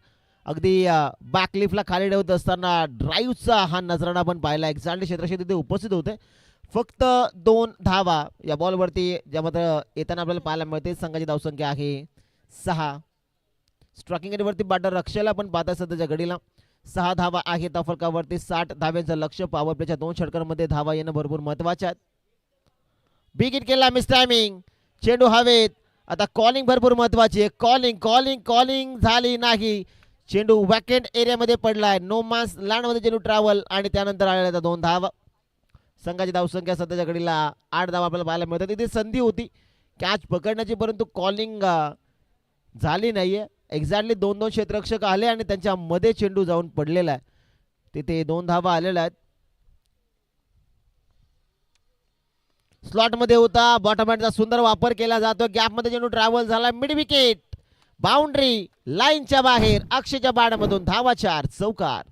अगदी बॅकलिफ्टला खाली ठेवत असताना ड्राईव्हचा हा नजराणा आपण पाहिला. एक्झॅक्टली क्षेत्ररक्षक तिथे उपस्थित होते. फक्त 2 धावा या बॉलवरती ज्या मात्र येताना आपल्याला पाहायला मिळते. संघाची धावसंख्या आहे 6. स्ट्रायकिंग एंडवरती बॅटर अक्षयला पण पाहता सध्याच्या घडीला 6 धावा आहेत धावफलकावरती. 60 धाव्यांचं लक्ष. पॉवर प्लेच्या 2 षटकांमध्ये धावा येणं भरपूर महत्वाच्या आहेत. बिग हिट केला. Miss timing. चेंडू हवेत. आता कॉलिंग भरपूर महत्वाची आहे. कॉलिंग कॉलिंग कॉलिंग झाली नाही. चेंडू वॅकेंट एरियामध्ये पडलाय. नो मास लँडमध्ये चेंडू ट्रॅव्हल आणि त्यानंतर आलेल्या 2 धावा. संघाची धावसंख्या सध्याच्या घडीला 8 धावा आपल्याला पाहायला मिळतात. तिथे संधी होती कॅच पकडण्याची परंतु कॉलिंग झाली नाहीये. एक्झॅक्टली 2-2 क्षेत्ररक्षक आले आणि त्यांच्या मध्ये चेंडू जाऊन पडलेला आहे. तिथे 2 धावा आलेल्या आहेत. स्लॉट मध्ये होता. बॉटम हँडचा सुंदर वापर केला जातो. गॅप मध्ये चेंडू ट्रॅव्हल झाला. Mid wicket. बाउंड्री लाईनच्या बाहेर. अक्षयच्या बॅटमधून धावा 4 चौकार.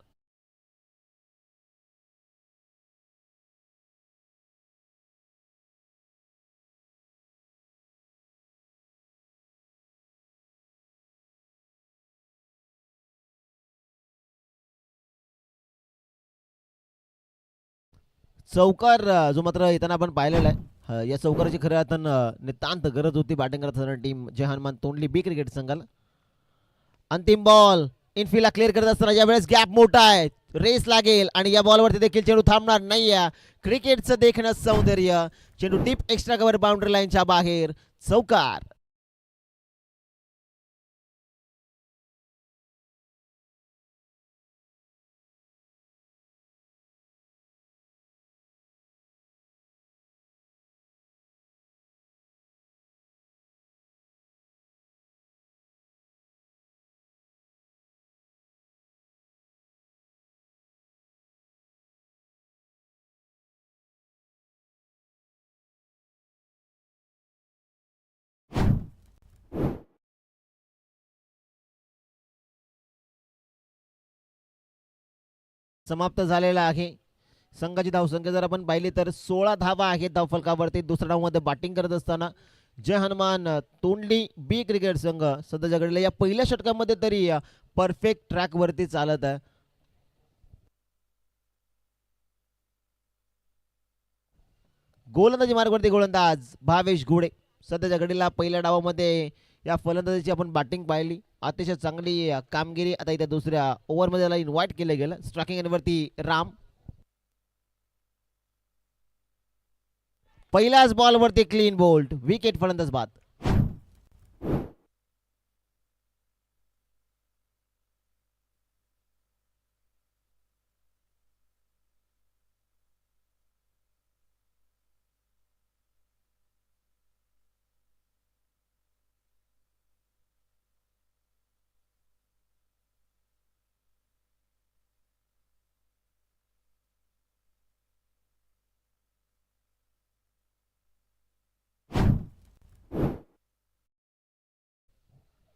चौकार जो मात्र येताना आपण पाहिलेला आहे. या चौकाराची खऱ्या अर्थानं नितांत गरज होती बॅटिंग करत असताना टीम जय हनुमान तोंडली बी क्रिकेट संघाला. अंतिम बॉल इनफिल्डला क्लिअर करत असताना यावेळेस गॅप मोठा आहे. रेस लागेल आणि या बॉलवरती देखील चेंडू थांबणार नाहीये. क्रिकेटचं देखणं सौंदर्य. चेंडू डीप एक्स्ट्रा कव्हर बाउंड्री लाईनच्या बाहेर चौकार. समाप्त झालेला आहे. संघाची धावसंख्या जर आपण पाहिली तर 16 धावा आहेत धावफलकावरती. दुसऱ्या डावमध्ये बॅटिंग करत असताना जय हनुमान तोंडली बी क्रिकेट संघ सध्याच्या घडीला या पहिल्या षटकामध्ये तरी परफेक्ट ट्रॅक वरती चालत आहे. गोलंदाजी मार्गवरती गोलंदाज भावेश घोडे. सध्याच्या घडीला पहिल्या डावामध्ये या फलंदाजीची आपण बॅटिंग पाहिली, अतिशय चांगली कामगिरी. आता इथे दुसऱ्या ओव्हरमध्ये त्याला इन्व्हाइट केलं गेलं. स्ट्रायकिंग एंडवरती राम. पहिल्याच बॉलवरती क्लीन बोल्ड, विकेट फलंदाज बाद.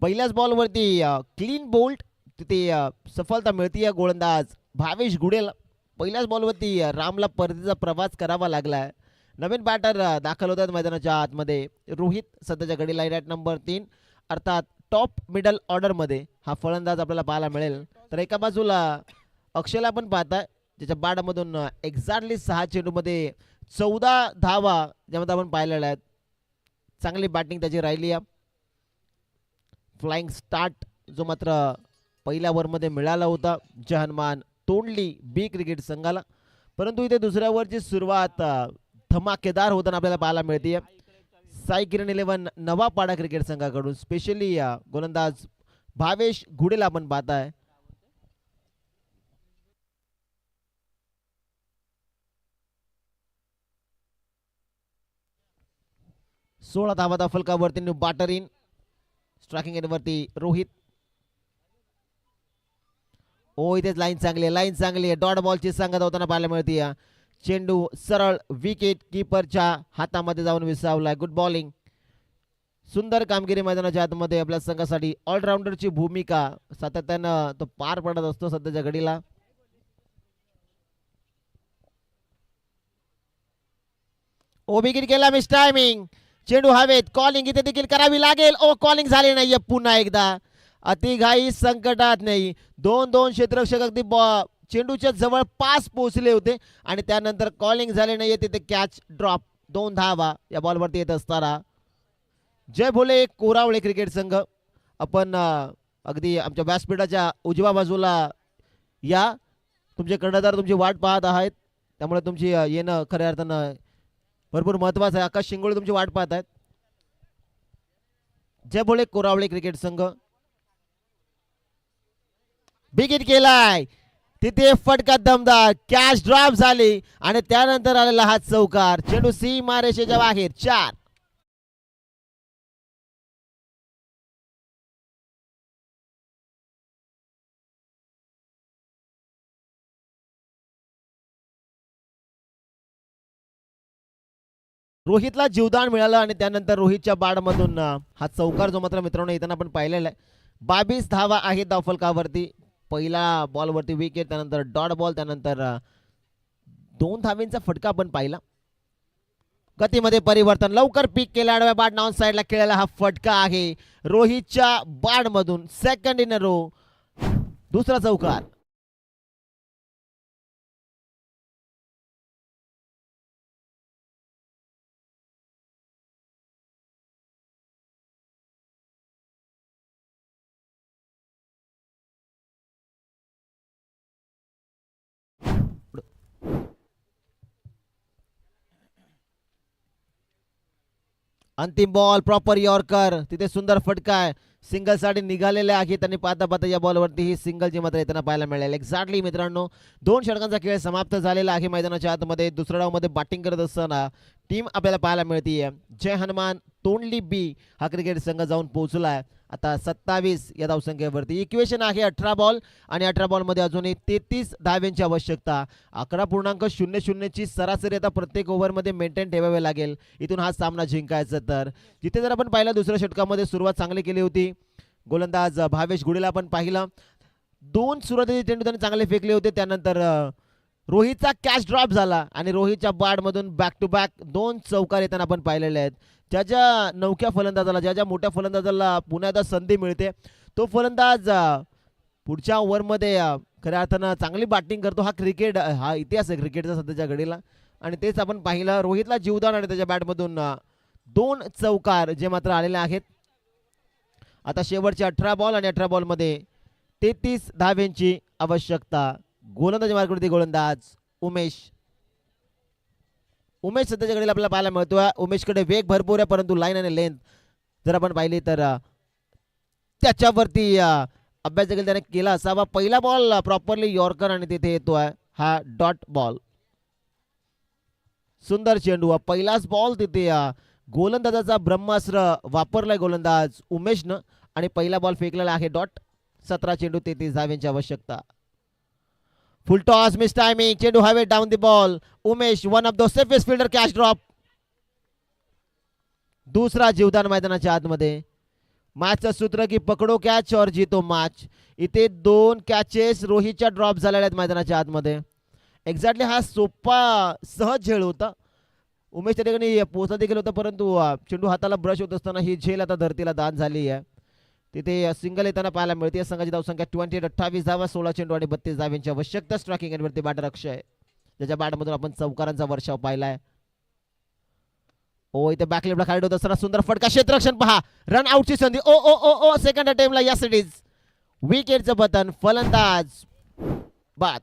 पहिल्याच बॉलवरती क्लीन बोल्ट, तिथे सफलता मिळते गोलंदाज भावेश गुडेला. पहिल्याच बॉलवरती रामला परतीचा प्रवास करावा लागला. नवीन बॅटर दाखल होतात मैदानाच्या आतमध्ये. रोहित सध्याच्या घडीला रॅट नंबर 3 अर्थात टॉप मिडल ऑर्डरमध्ये हा फलंदाज आपल्याला पाहायला मिळेल. तर एका बाजूला अक्षयला आपण पाहताय, ज्याच्या बॅटमधून एक्झॅक्टली 6 चेंडूमध्ये 14 धावा ज्यामध्ये आपण पाहिलेल्या आहेत. चांगली बॅटिंग त्याची राहिली आहे. फ्लाइंग स्टार्ट जो मात्र पहिल्या ओव्हरमध्ये मिळाला होता जय हनुमान तोंडली बी क्रिकेट संघाला, परंतु इथे दुसऱ्या ओव्हरची सुरुवात धमाकेदार होताना आपल्याला पाहायला मिळते. साई किरण 11 नवापाडा क्रिकेट संघाकडून स्पेशली गोलंदाज भावेश घुडेला आपण पाहताय. सोळा धावाचा फलकावरती बॅटर इन. स्ट्रायकिंग एंडवरती रोहित. ओ इथेच लाईन चांगली आहे, लाईन चांगली आहे. डॉट बॉलची संगत होताना पाहायला मिळते. चेंडू सरळ विकेट किपरच्या हातामध्ये जाऊन विसावलाय. गुड बॉलिंग, सुंदर कामगिरी मैदानाच्या आतमध्ये आपल्या संघासाठी. ऑलराऊंडरची भूमिका सातत्यानं तो पार पडत असतो सध्याच्या घडीला. ओ विकेट केला मिस टायमिंग. चेंडू हवेत, कॉलिंग इथे देखील करावी लागेल. ओ कॉलिंग झाली नाहीये पुन्हा एकदा. अतिघाई संकटात नाही. 2 क्षेत्ररक्षक अगदी चेंडूच्या जवळ 5 पोहोचले होते आणि त्यानंतर कॉलिंग झाले नाहीये. तिथे कॅच ड्रॉप. 2 धावा या बॉलवरती येत असताना जय भोले कोरावळे क्रिकेट संघ आपण अगदी आमच्या व्यासपीठाच्या उजव्या बाजूला या. तुमचे कर्णधार तुमची वाट पाहत आहेत, त्यामुळे तुमची येणं खऱ्या अर्थानं भरपूर महत्वाचं आहे. आकाश शिंगोळे तुमची वाट पाहत आहेत. जय भोले कोरावळे क्रिकेट संघ. विकेट केलाय, तिथे फटका दमदार. कॅच ड्रॉप झाली आणि त्यानंतर आलेला हा चौकार. चेंडू सीमारेषेच्या बाहेर. 4. रोहितला जीवदान मिळालं आणि त्यानंतर रोहितच्या बॅटमधून हा चौकार जो मात्र मित्रांनो येताना आपण पाहिलेला आहे. 22 धावा आहेत धावफलकावरती. पहिला बॉलवरती विकेट, त्यानंतर डॉट बॉल, त्यानंतर 2 धावेंचा फटका आपण पाहिला. गतीमध्ये परिवर्तन, लवकर पीक केला. आडव्या बॅट ऑन साइडला खेळायला हा फटका आहे रोहितच्या बॅटमधून. सेकंड इन अ रो, दुसरा चौकार. अंतिम बॉल, प्रॉपर यॉर्कर. तिथे सुंदर फटका आहे. सिंगल साठी निघालेले आहे. त्यांनी पाहता पाहता या बॉलवरती ही सिंगलची मात्र येताना पाहायला मिळेल. एक्झॅक्टली मित्रांनो 2 षटकांचा खेळ समाप्त झालेला आहे मैदानाच्या आतमध्ये. दुसऱ्या डावमध्ये बॅटिंग करत असताना टीम आपल्याला पाहायला मिळते. जय हनुमान तोंडली बी हा क्रिकेट संघ जाऊन पोहोचलाय आता 27 या धावसंख्येवरती. इक्वेशन आहे 18 बॉल आणि 18 बॉलमध्ये अजूनही 33 धाव्यांची आवश्यकता. 11.00 ची सरासरी आता प्रत्येक ओव्हरमध्ये मेंटेन ठेवावे लागेल इथून हा सामना जिंकायचा. तर जिथे जर आपण पाहिलं दुसऱ्या षटकामध्ये सुरुवात चांगली केली होती. गोलंदाज भावेश गुडेला आपण पाहिलं. 2 सुरुवातीचे चेंडू त्यांनी चांगले फेकले होते. त्यानंतर रोहितचा कॅच ड्रॉप झाला आणि रोहितच्या बॅटमधून बॅक टू बॅक 2 चौकार येताना आपण पाहिलेले आहेत. ज्या नौक्या फलंदाजाला, ज्या मोठ्या फलंदाजाला पुन्हा एकदा संधी मिळते तो फलंदाज पुढच्या ओव्हरमध्ये खऱ्या अर्थानं चांगली बॅटिंग करतो. हा इतिहास आहे क्रिकेटचा सध्याच्या घडीला. आणि तेच आपण पाहिलं. रोहितला जीवदान आणि त्याच्या बॅटमधून 2 चौकार जे मात्र आलेले आहेत. आता शेवटचे 18 बॉल आणि 18 बॉलमध्ये 33 धाव्यांची आवश्यकता. गोलंदाजी मार्गावरती गोलंदाज उमेश. उमेश सध्याच्या घडीला आपल्याला पाहायला मिळतोय. उमेशकडे वेग भरपूर आहे, परंतु लाईन आणि लेंथ जर आपण पाहिली तर त्याच्यावरती अभ्यास देखील त्याने केला असावा. पहिला बॉल प्रॉपरली यॉर्कर आणि तिथे येतोय हा डॉट बॉल. सुंदर चेंडू. पहिलाच बॉल तिथे गोलंदाजाचा ब्रह्मास्त्र वापरलाय गोलंदाज उमेशनं आणि पहिला बॉल फेकलेला आहे डॉट. 17 चेंडू 33 धाव्यांची आवश्यकता. फुल टॉस मिस टायमिंग. चेंडू हवे down the ball. Umesh one of the safest fielder. Catch drop. दुसरा जीवदान मैदानाच्या आतमध्ये. मॅचचं सूत्र की पकडो कॅच और जीतो मॅच. इथे 2 कॅचेस रोहितच्या ड्रॉप झालेल्या आहेत मैदानाच्या आतमध्ये. एक्झॅक्टली हा सोपा सहज झेल होता. उमेश त्या ठिकाणी पोहोचला देखील होता, परंतु चेंडू हाताला ब्रश होत असताना ही झेल आता धरतीला दान झाली आहे. तिथे सिंगल येताना पाहायला मिळते. संघाची धावसंख्या 28 धावा, 16 चेंडू आणि 32 धाव्यांची आवश्यकता. स्ट्रायकिंग एंडवरती बॅटर अक्षय, ज्याच्या बॅटमधून आपण चौकारांचा वर्षाव पाहिलाय. ओ इथे बॅक लेफ्टला खाली होत असताना सुंदर फटका. क्षेत्ररक्षण पहा. रन आउटची संधी. ओ ओ ओ ओ सेकंड अटेम्प्टला या सिटीज विकेटचं पतन. फलंदाज बाद.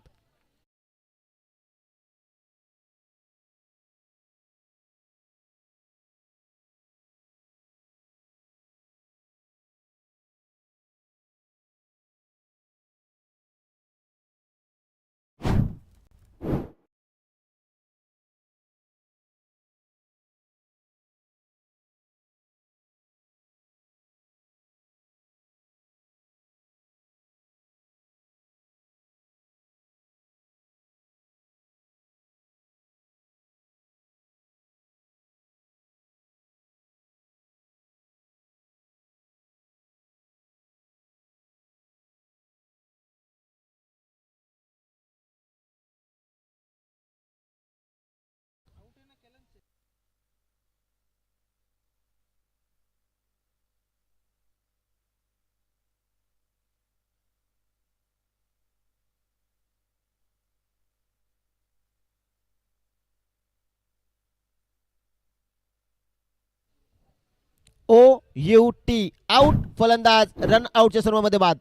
OUT out. फलंदाज रन आउटच्या सर्वांमध्ये बाद.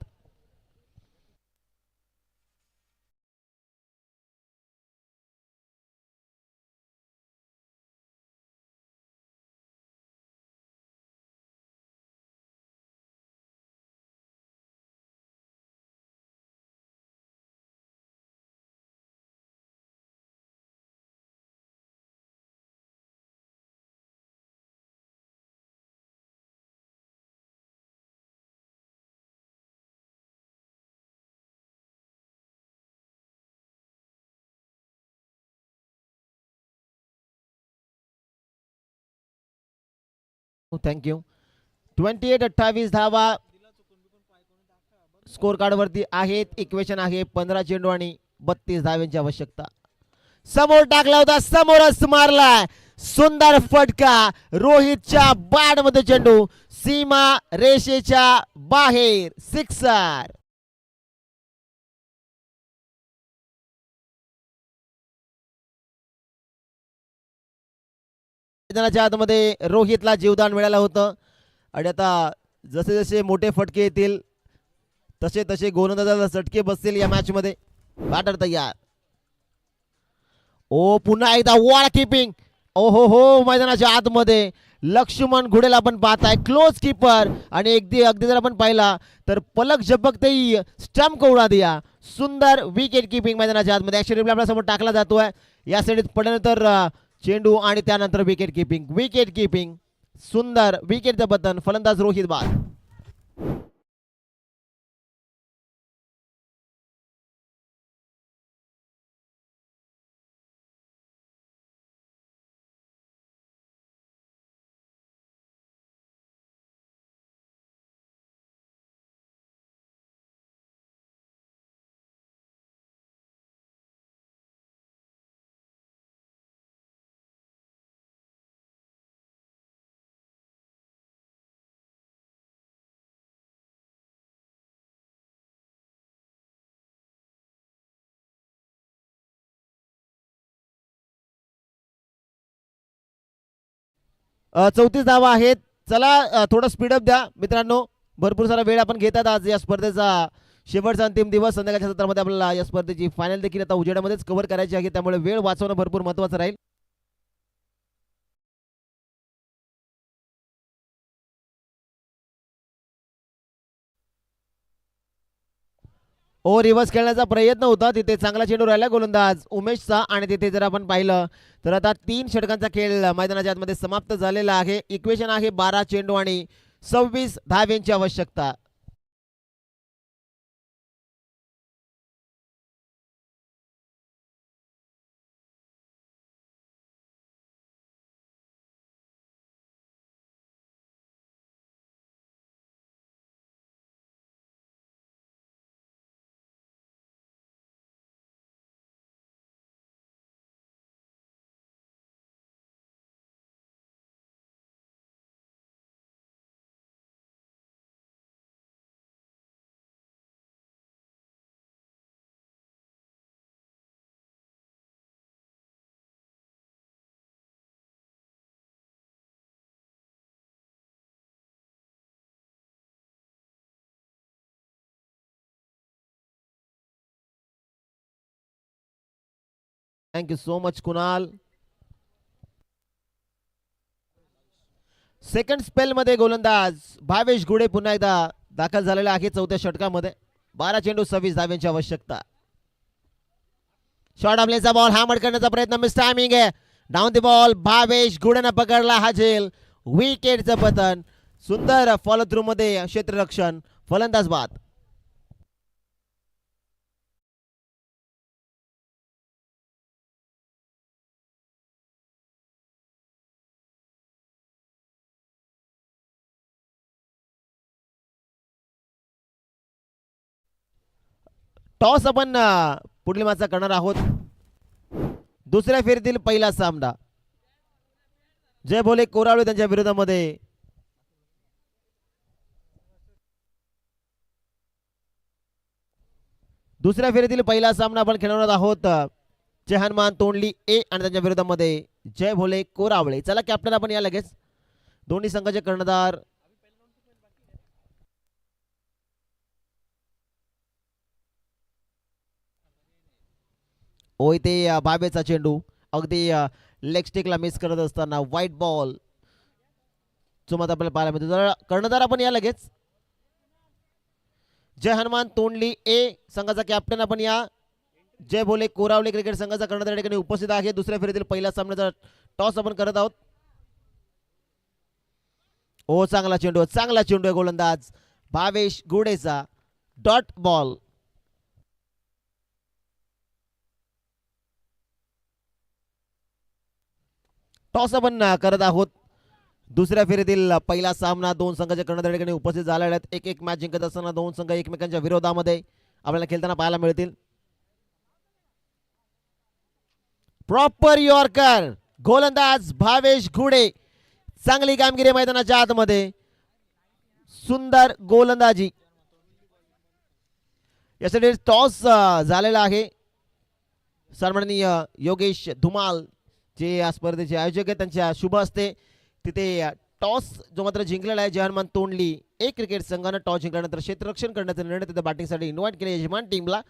थँक्यू. 28 धावा स्कोर कार्ड वरती आहेत. इक्वेशन आहे 15 चेंडू आणि 32 धाव्यांची आवश्यकता. समोर टाकला होता, समोरच मारलाय. सुंदर फटका. रोहितच्या बॅट मध्ये चेंडू सीमा रेषेच्या बाहेर. सिक्सर. मैदानाच्या आतमध्ये रोहितला जीवदान मिळालं होतं आणि आता जसे जसे मोठे फटके येतील तसे तसे गोलंदाजाला चटके बसतील या मॅच मध्ये. बॅटर तयार. ओ पुन्हा एकदा वॉल किपिंग. ओ हो मैदानाच्या आतमध्ये लक्ष्मण घुडेला आपण पाहताय. क्लोज कीपर आणि अगदी जर आपण पाहिला तर पलक झपकतेही स्टंप को उडा दिया. सुंदर विकेट किपिंग मैदानाच्या आतमध्ये. ऍक्शन रिप्ले आपल्या समोर टाकला जातोय. या साईडीत पडल्यानंतर चेंडू आणि त्यानंतर विकेट किपिंग. सुंदर विकेटचं बटन. फलंदाज रोहित बाद. 34 धावा आहेत. चला थोडं स्पीडअप द्या मित्रांनो. भरपूर सारा वेळ आपण घेतात आज या स्पर्धेचा शेवटचा अंतिम दिवस. संध्याकाळच्या सत्रामध्ये आपल्याला या स्पर्धेची फायनल देखील आता उजेडामध्येच कव्हर करायची आहे, त्यामुळे वेळ वाचवणं भरपूर महत्त्वाचं राहील. ओ रिव्हर्स खेळण्याचा प्रयत्न होता तिथे. चांगला चेंडू राहिला गोलंदाज उमेशचा. आणि तिथे जर आपण पाहिलं तर आता 3 षटकांचा खेळ मैदानाच्या आतमध्ये समाप्त झालेला आहे. इक्वेशन आहे 12 चेंडू आणि 26 धाव्यांची आवश्यकता. Thank you so much Kunal. Second spell मध्ये गोलंदाज भावेश गुडे पुन्हा एकदा दाखल झालेला आहे चौथ्या षटकामध्ये. 12 चेंडू 26 धाव्यांची आवश्यकता. शॉर्ट आपलेचा बॉल हॅमर करण्याचा प्रयत्न. मिस टायमिंग आहे. Down the ball. भावेश गुडेनं पकडला हा झेल. विकेटचं पतन. सुंदर फॉलो थ्रू मध्ये क्षेत्ररक्षण. फलंदाज बाद. टॉस आपण पुढील मॅचचा करणार आहोत. दुसऱ्या फेरीतील पहिला सामना जय भोले कोरावळे त्यांच्या विरोधामध्ये दुसऱ्या फेरीतील पहिला सामना आपण खेळणार आहोत. जय हनुमान तोंडली ए आणि त्यांच्या विरोधामध्ये जय भोले कोरावळे. चला कॅप्टन आपण या लगेच. दोन्ही संघाचे कर्णधार ओ इथे बाबेचा चेंडू अगदी लेग स्टिकला मिस करत असताना व्हाईट बॉल चुमत आपल्याला पाहायला मिळतो. जरा कर्णधार आपण या लगेच. जय हनुमान तोंडली ए संघाचा कॅप्टन आपण या. जय भोले कोरावले क्रिकेट संघाचा कर्णधार या ठिकाणी उपस्थित आहे. दुसऱ्या फेरीतील पहिल्या सामन्याचा टॉस आपण करत आहोत. ओ चांगला चेंडू आहे गोलंदाज भावेश गुडेचा. Dot ball. टॉस आपण करत आहोत. दुसऱ्या फेरीतील पहिला सामना दोन संघाच्या कर्णधार ठिकाणी उपस्थित झालेले आहेत. एक एक मॅच जिंकत असताना दोन संघ एकमेकांच्या विरोधामध्ये आपल्याला खेळताना पाहायला मिळतील. प्रॉपर यॉर्कर गोलंदाज भावेश घुडे. चांगली कामगिरी मैदानाच्या आतमध्ये. सुंदर गोलंदाजी. यासाठी टॉस झालेला आहे. सन्माननीय योगेश धुमाल जे या स्पर्धेचे आयोजक आहेत त्यांच्या शुभ हस्ते तिथे टॉस जो मात्र जिंकलेला आहे. जय हनुमान तोंडली एक क्रिकेट संघानं टॉस जिंकल्यानंतर क्षेत्ररक्षण करण्याचा निर्णय तिथे बॅटिंगसाठी इन्व्हाइट केले यजमान टीमला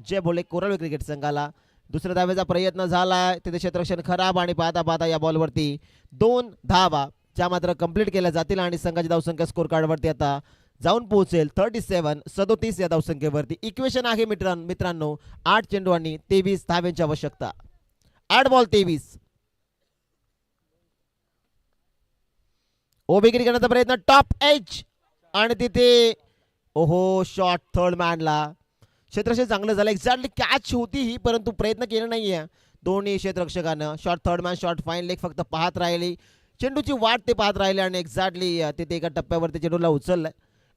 जय भोले कोरावळे क्रिकेट संघाला. दुसऱ्या धावेचा प्रयत्न झाला तिथे क्षेत्ररक्षण खराब आणि पाहता पाहता या बॉलवरती 2 धावा ज्या मात्र कंप्लीट केल्या जातील आणि संघाची धावसंख्या स्कोर कार्डवरती आता जाऊन पोहोचेल 37 या धावसंख्येवरती. इक्वेशन आहे मित्रांनो 8 चेंडू आणि 23 धाव्यांची आवश्यकता. 8 बॉल 23. ओबी करण्याचा प्रयत्न टॉप एज आणि तिथे ओहो शॉट थर्ड मॅनला. क्षेत्ररक्षण चांगलं झालं. एक्झॅक्टली कॅच होती ही परंतु प्रयत्न केला नाहीये दोन्ही क्षेत्ररक्षकानं. Shot third man shot fine leg फक्त पाहत राहिली. चेंडूची वाट ते पाहत राहिले आणि एक्झॅक्टली तिथे एका टप्प्यावरती चेंडूला उचललाय.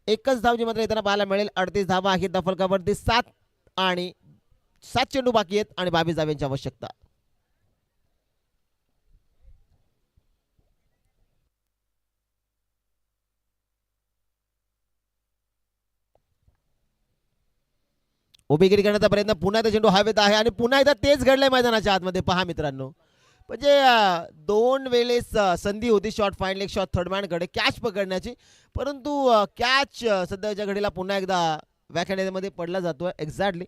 एकच धाव जी मात्र येताना पाहायला मिळेल. 38 धावा आहेत दफलकावरती. 7 चेंडू बाकी आहेत आणि 22 धाव्यांची आवश्यकता. उभीगिरी करण्याचा प्रयत्न पुन्हा एकदा चेंडू हवेत आहे आणि पुन्हा एकदा तेच घडलंय मैदानाच्या आतमध्ये. पहा मित्रांनो म्हणजे दोन वेळेस संधी होती shot fine leg shot third मॅनकडे कॅच पकडण्याची, परंतु कॅच सध्याच्या घडीला पुन्हा एकदा व्याख्यानामध्ये पडला जातोय एक्झॅक्टली.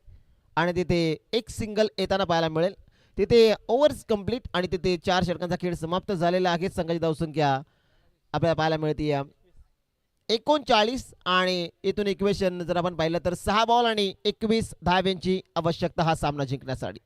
आणि तिथे एक सिंगल येताना पाहायला मिळेल. तिथे ओव्हर्स कंप्लीट आणि तिथे 4 षटकांचा खेळ समाप्त झालेला आहे. संघाची धावसंख्या आपल्याला पाहायला मिळते 39 आणि इथून इक्वेशन जर आपण पाहिलं तर 6 बॉल आणि 21 धाव्यांची आवश्यकता हा सामना जिंकण्यासाठी.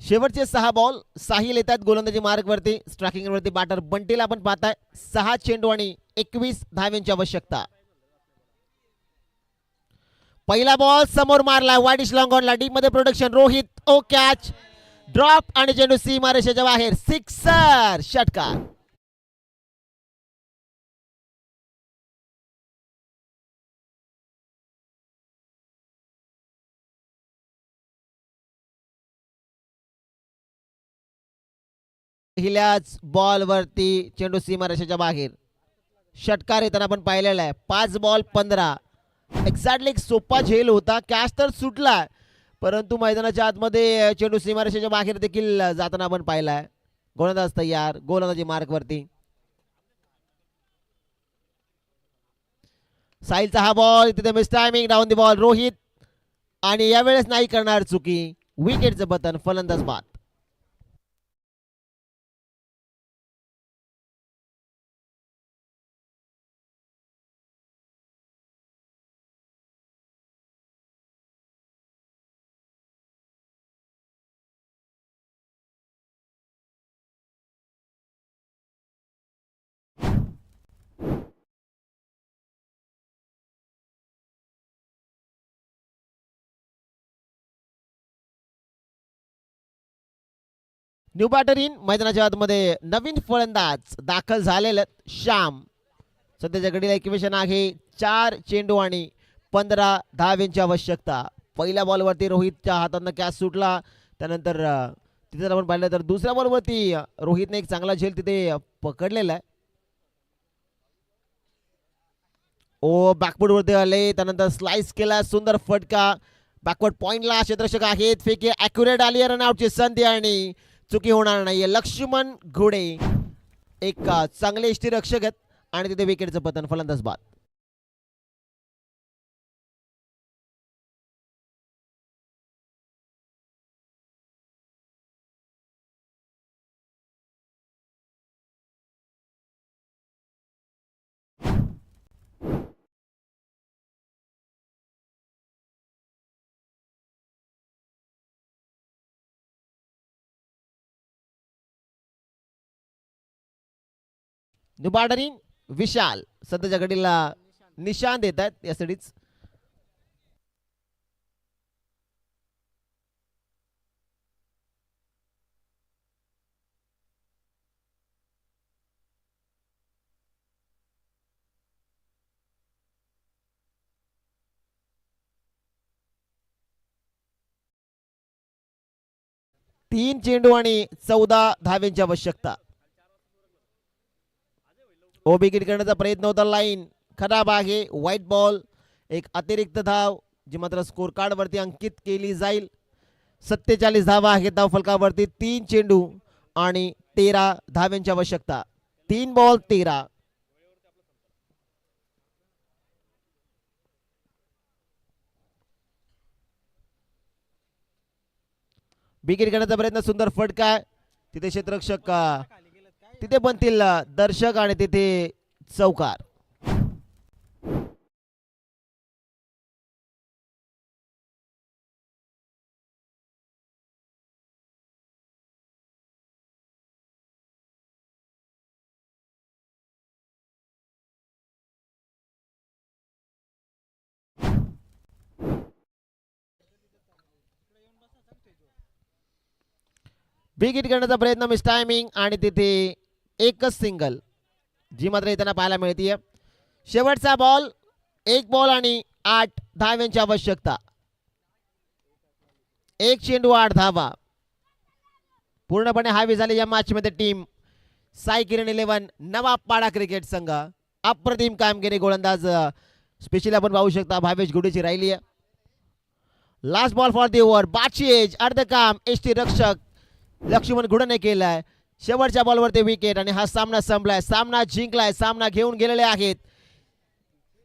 शेवटचे 6 बॉल. साहिल येतात गोलंदाजी मार्गवरती स्ट्रायकिंग वरती बॅटर बंटीला आपण पाहताय. 6 चेंडू आणि 21 धाव्यांची आवश्यकता. पहिला बॉल समोर मारला वाईडिश लॉंग ऑनला डीप मध्ये प्रोडक्शन रोहित ओ कॅच ड्रॉप आणि चेंडू सीमारेषेच्या बाहेर सिक्सर षटकार. पहिल्याच बॉल वरती चेंडू सीमारेषेच्या बाहेर षटकार येताना आपण पाहिलेला आहे. 5 बॉल 15. एक्झॅक्टली एक सोपा झेल होता. कॅच तर सुटला परंतु मैदानाच्या आतमध्ये चेंडू सीमारेषेच्या बाहेर देखील जाताना आपण पाहिलाय. गोलंदाज तयार गोलंदाजी मार्क वरती. साहिलचा हा बॉल तिथे miss timing down the ball Rohit आणि यावेळेस नाही करणार चुकी. विकेटचं बटन फलंदाज बाद. न्यू बॅटर इन मैदानाच्या आतमध्ये नवीन फलंदाज दाखल झालेले श्याम. सध्याच्या घडीला इक्वेशन आहे 4 चेंडू आणि 15 धाव्यांची आवश्यकता. पहिल्या बॉलवरती रोहितच्या हातानं कॅच सुटला. त्यानंतर तिथे जर आपण पाहिलं तर दुसऱ्या बॉलवरती रोहितने एक चांगला झेल तिथे पकडलेला आहे. ओ बॅकवर्ड वरती आले त्यानंतर स्लाइस केला सुंदर फटका. बॅकवर्ड पॉइंटला क्षेत्ररक्षक आहेत फेकी ॲक्युरेट आली रनआउटची संधी आणि चुकी होणार नाहीये. लक्ष्मण घोडे एक चांगले यष्टीरक्षक आहेत आणि तिथे विकेटचं पतन फलंदाज बाद. न्यूबार्डरिंग विशाल सध्याच्या घडीला निशांत देत आहेत यासाठीच. तीन चेंडू आणि 14 धाव्यांची आवश्यकता. ओ विकेट करण्याचा प्रयत्न होता. लाईन खराब आहे. व्हाईट बॉल एक अतिरिक्त धाव जी मात्र स्कोर कार्ड वरती अंकित केली जाईल. 47 धावा आहेत धाव फलकावरती. 3 चेंडू आणि 13 धाव्यांची आवश्यकता. 3 बॉल 13. विकेट घेण्याचा प्रयत्न सुंदर फटका. तिथे क्षेत्ररक्षक तिथे बनतील दर्शक आणि तिथे चौकार. बिग हिट करण्याचा प्रयत्न मिस टायमिंग आणि तिथे एकच सिंगल जी मात्र येताना पाहायला मिळते. शेवटचा बॉल, एक बॉल आणि 8 धाव्यांची आवश्यकता. एक चेंडू 8 धावा. पूर्णपणे हावी झाली या मॅच मध्ये टीम साई किरण 11 नवाबपाडा क्रिकेट संघ. अप्रतिम कामगिरी गोलंदाज स्पेशली आपण पाहू शकता भावेश गुडेची राहिली आहे. Last ball for the over. बाची एज अर्धकाम एसटी रक्षक लक्ष्मण गुडने केलाय. शेवटच्या बॉलवर ते विकेट आणि हा सामना संपलाय. सामना जिंकलाय. सामना घेऊन गेलेले आहेत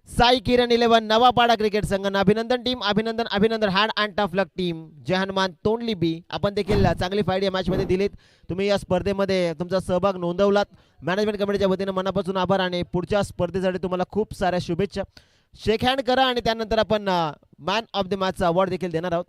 साई किरण 11 नवापाडा क्रिकेट संघ. अभिनंदन टीम, अभिनंदन अभिनंदन. Hard and tough luck team. जय हनुमान तोंडली बी. आपण देखील चांगली फाईट या मॅच मध्ये दिलीत. तुम्ही या स्पर्धेमध्ये तुमचा सहभाग नोंदवलात. मॅनेजमेंट कमिटीच्या वतीने मनापासून आभार आणि पुढच्या स्पर्धेसाठी तुम्हाला खूप साऱ्या शुभेच्छा. शेक हँड करा आणि त्यानंतर आपण मॅन ऑफ द मॅचचा अवॉर्ड देखील देणार आहोत.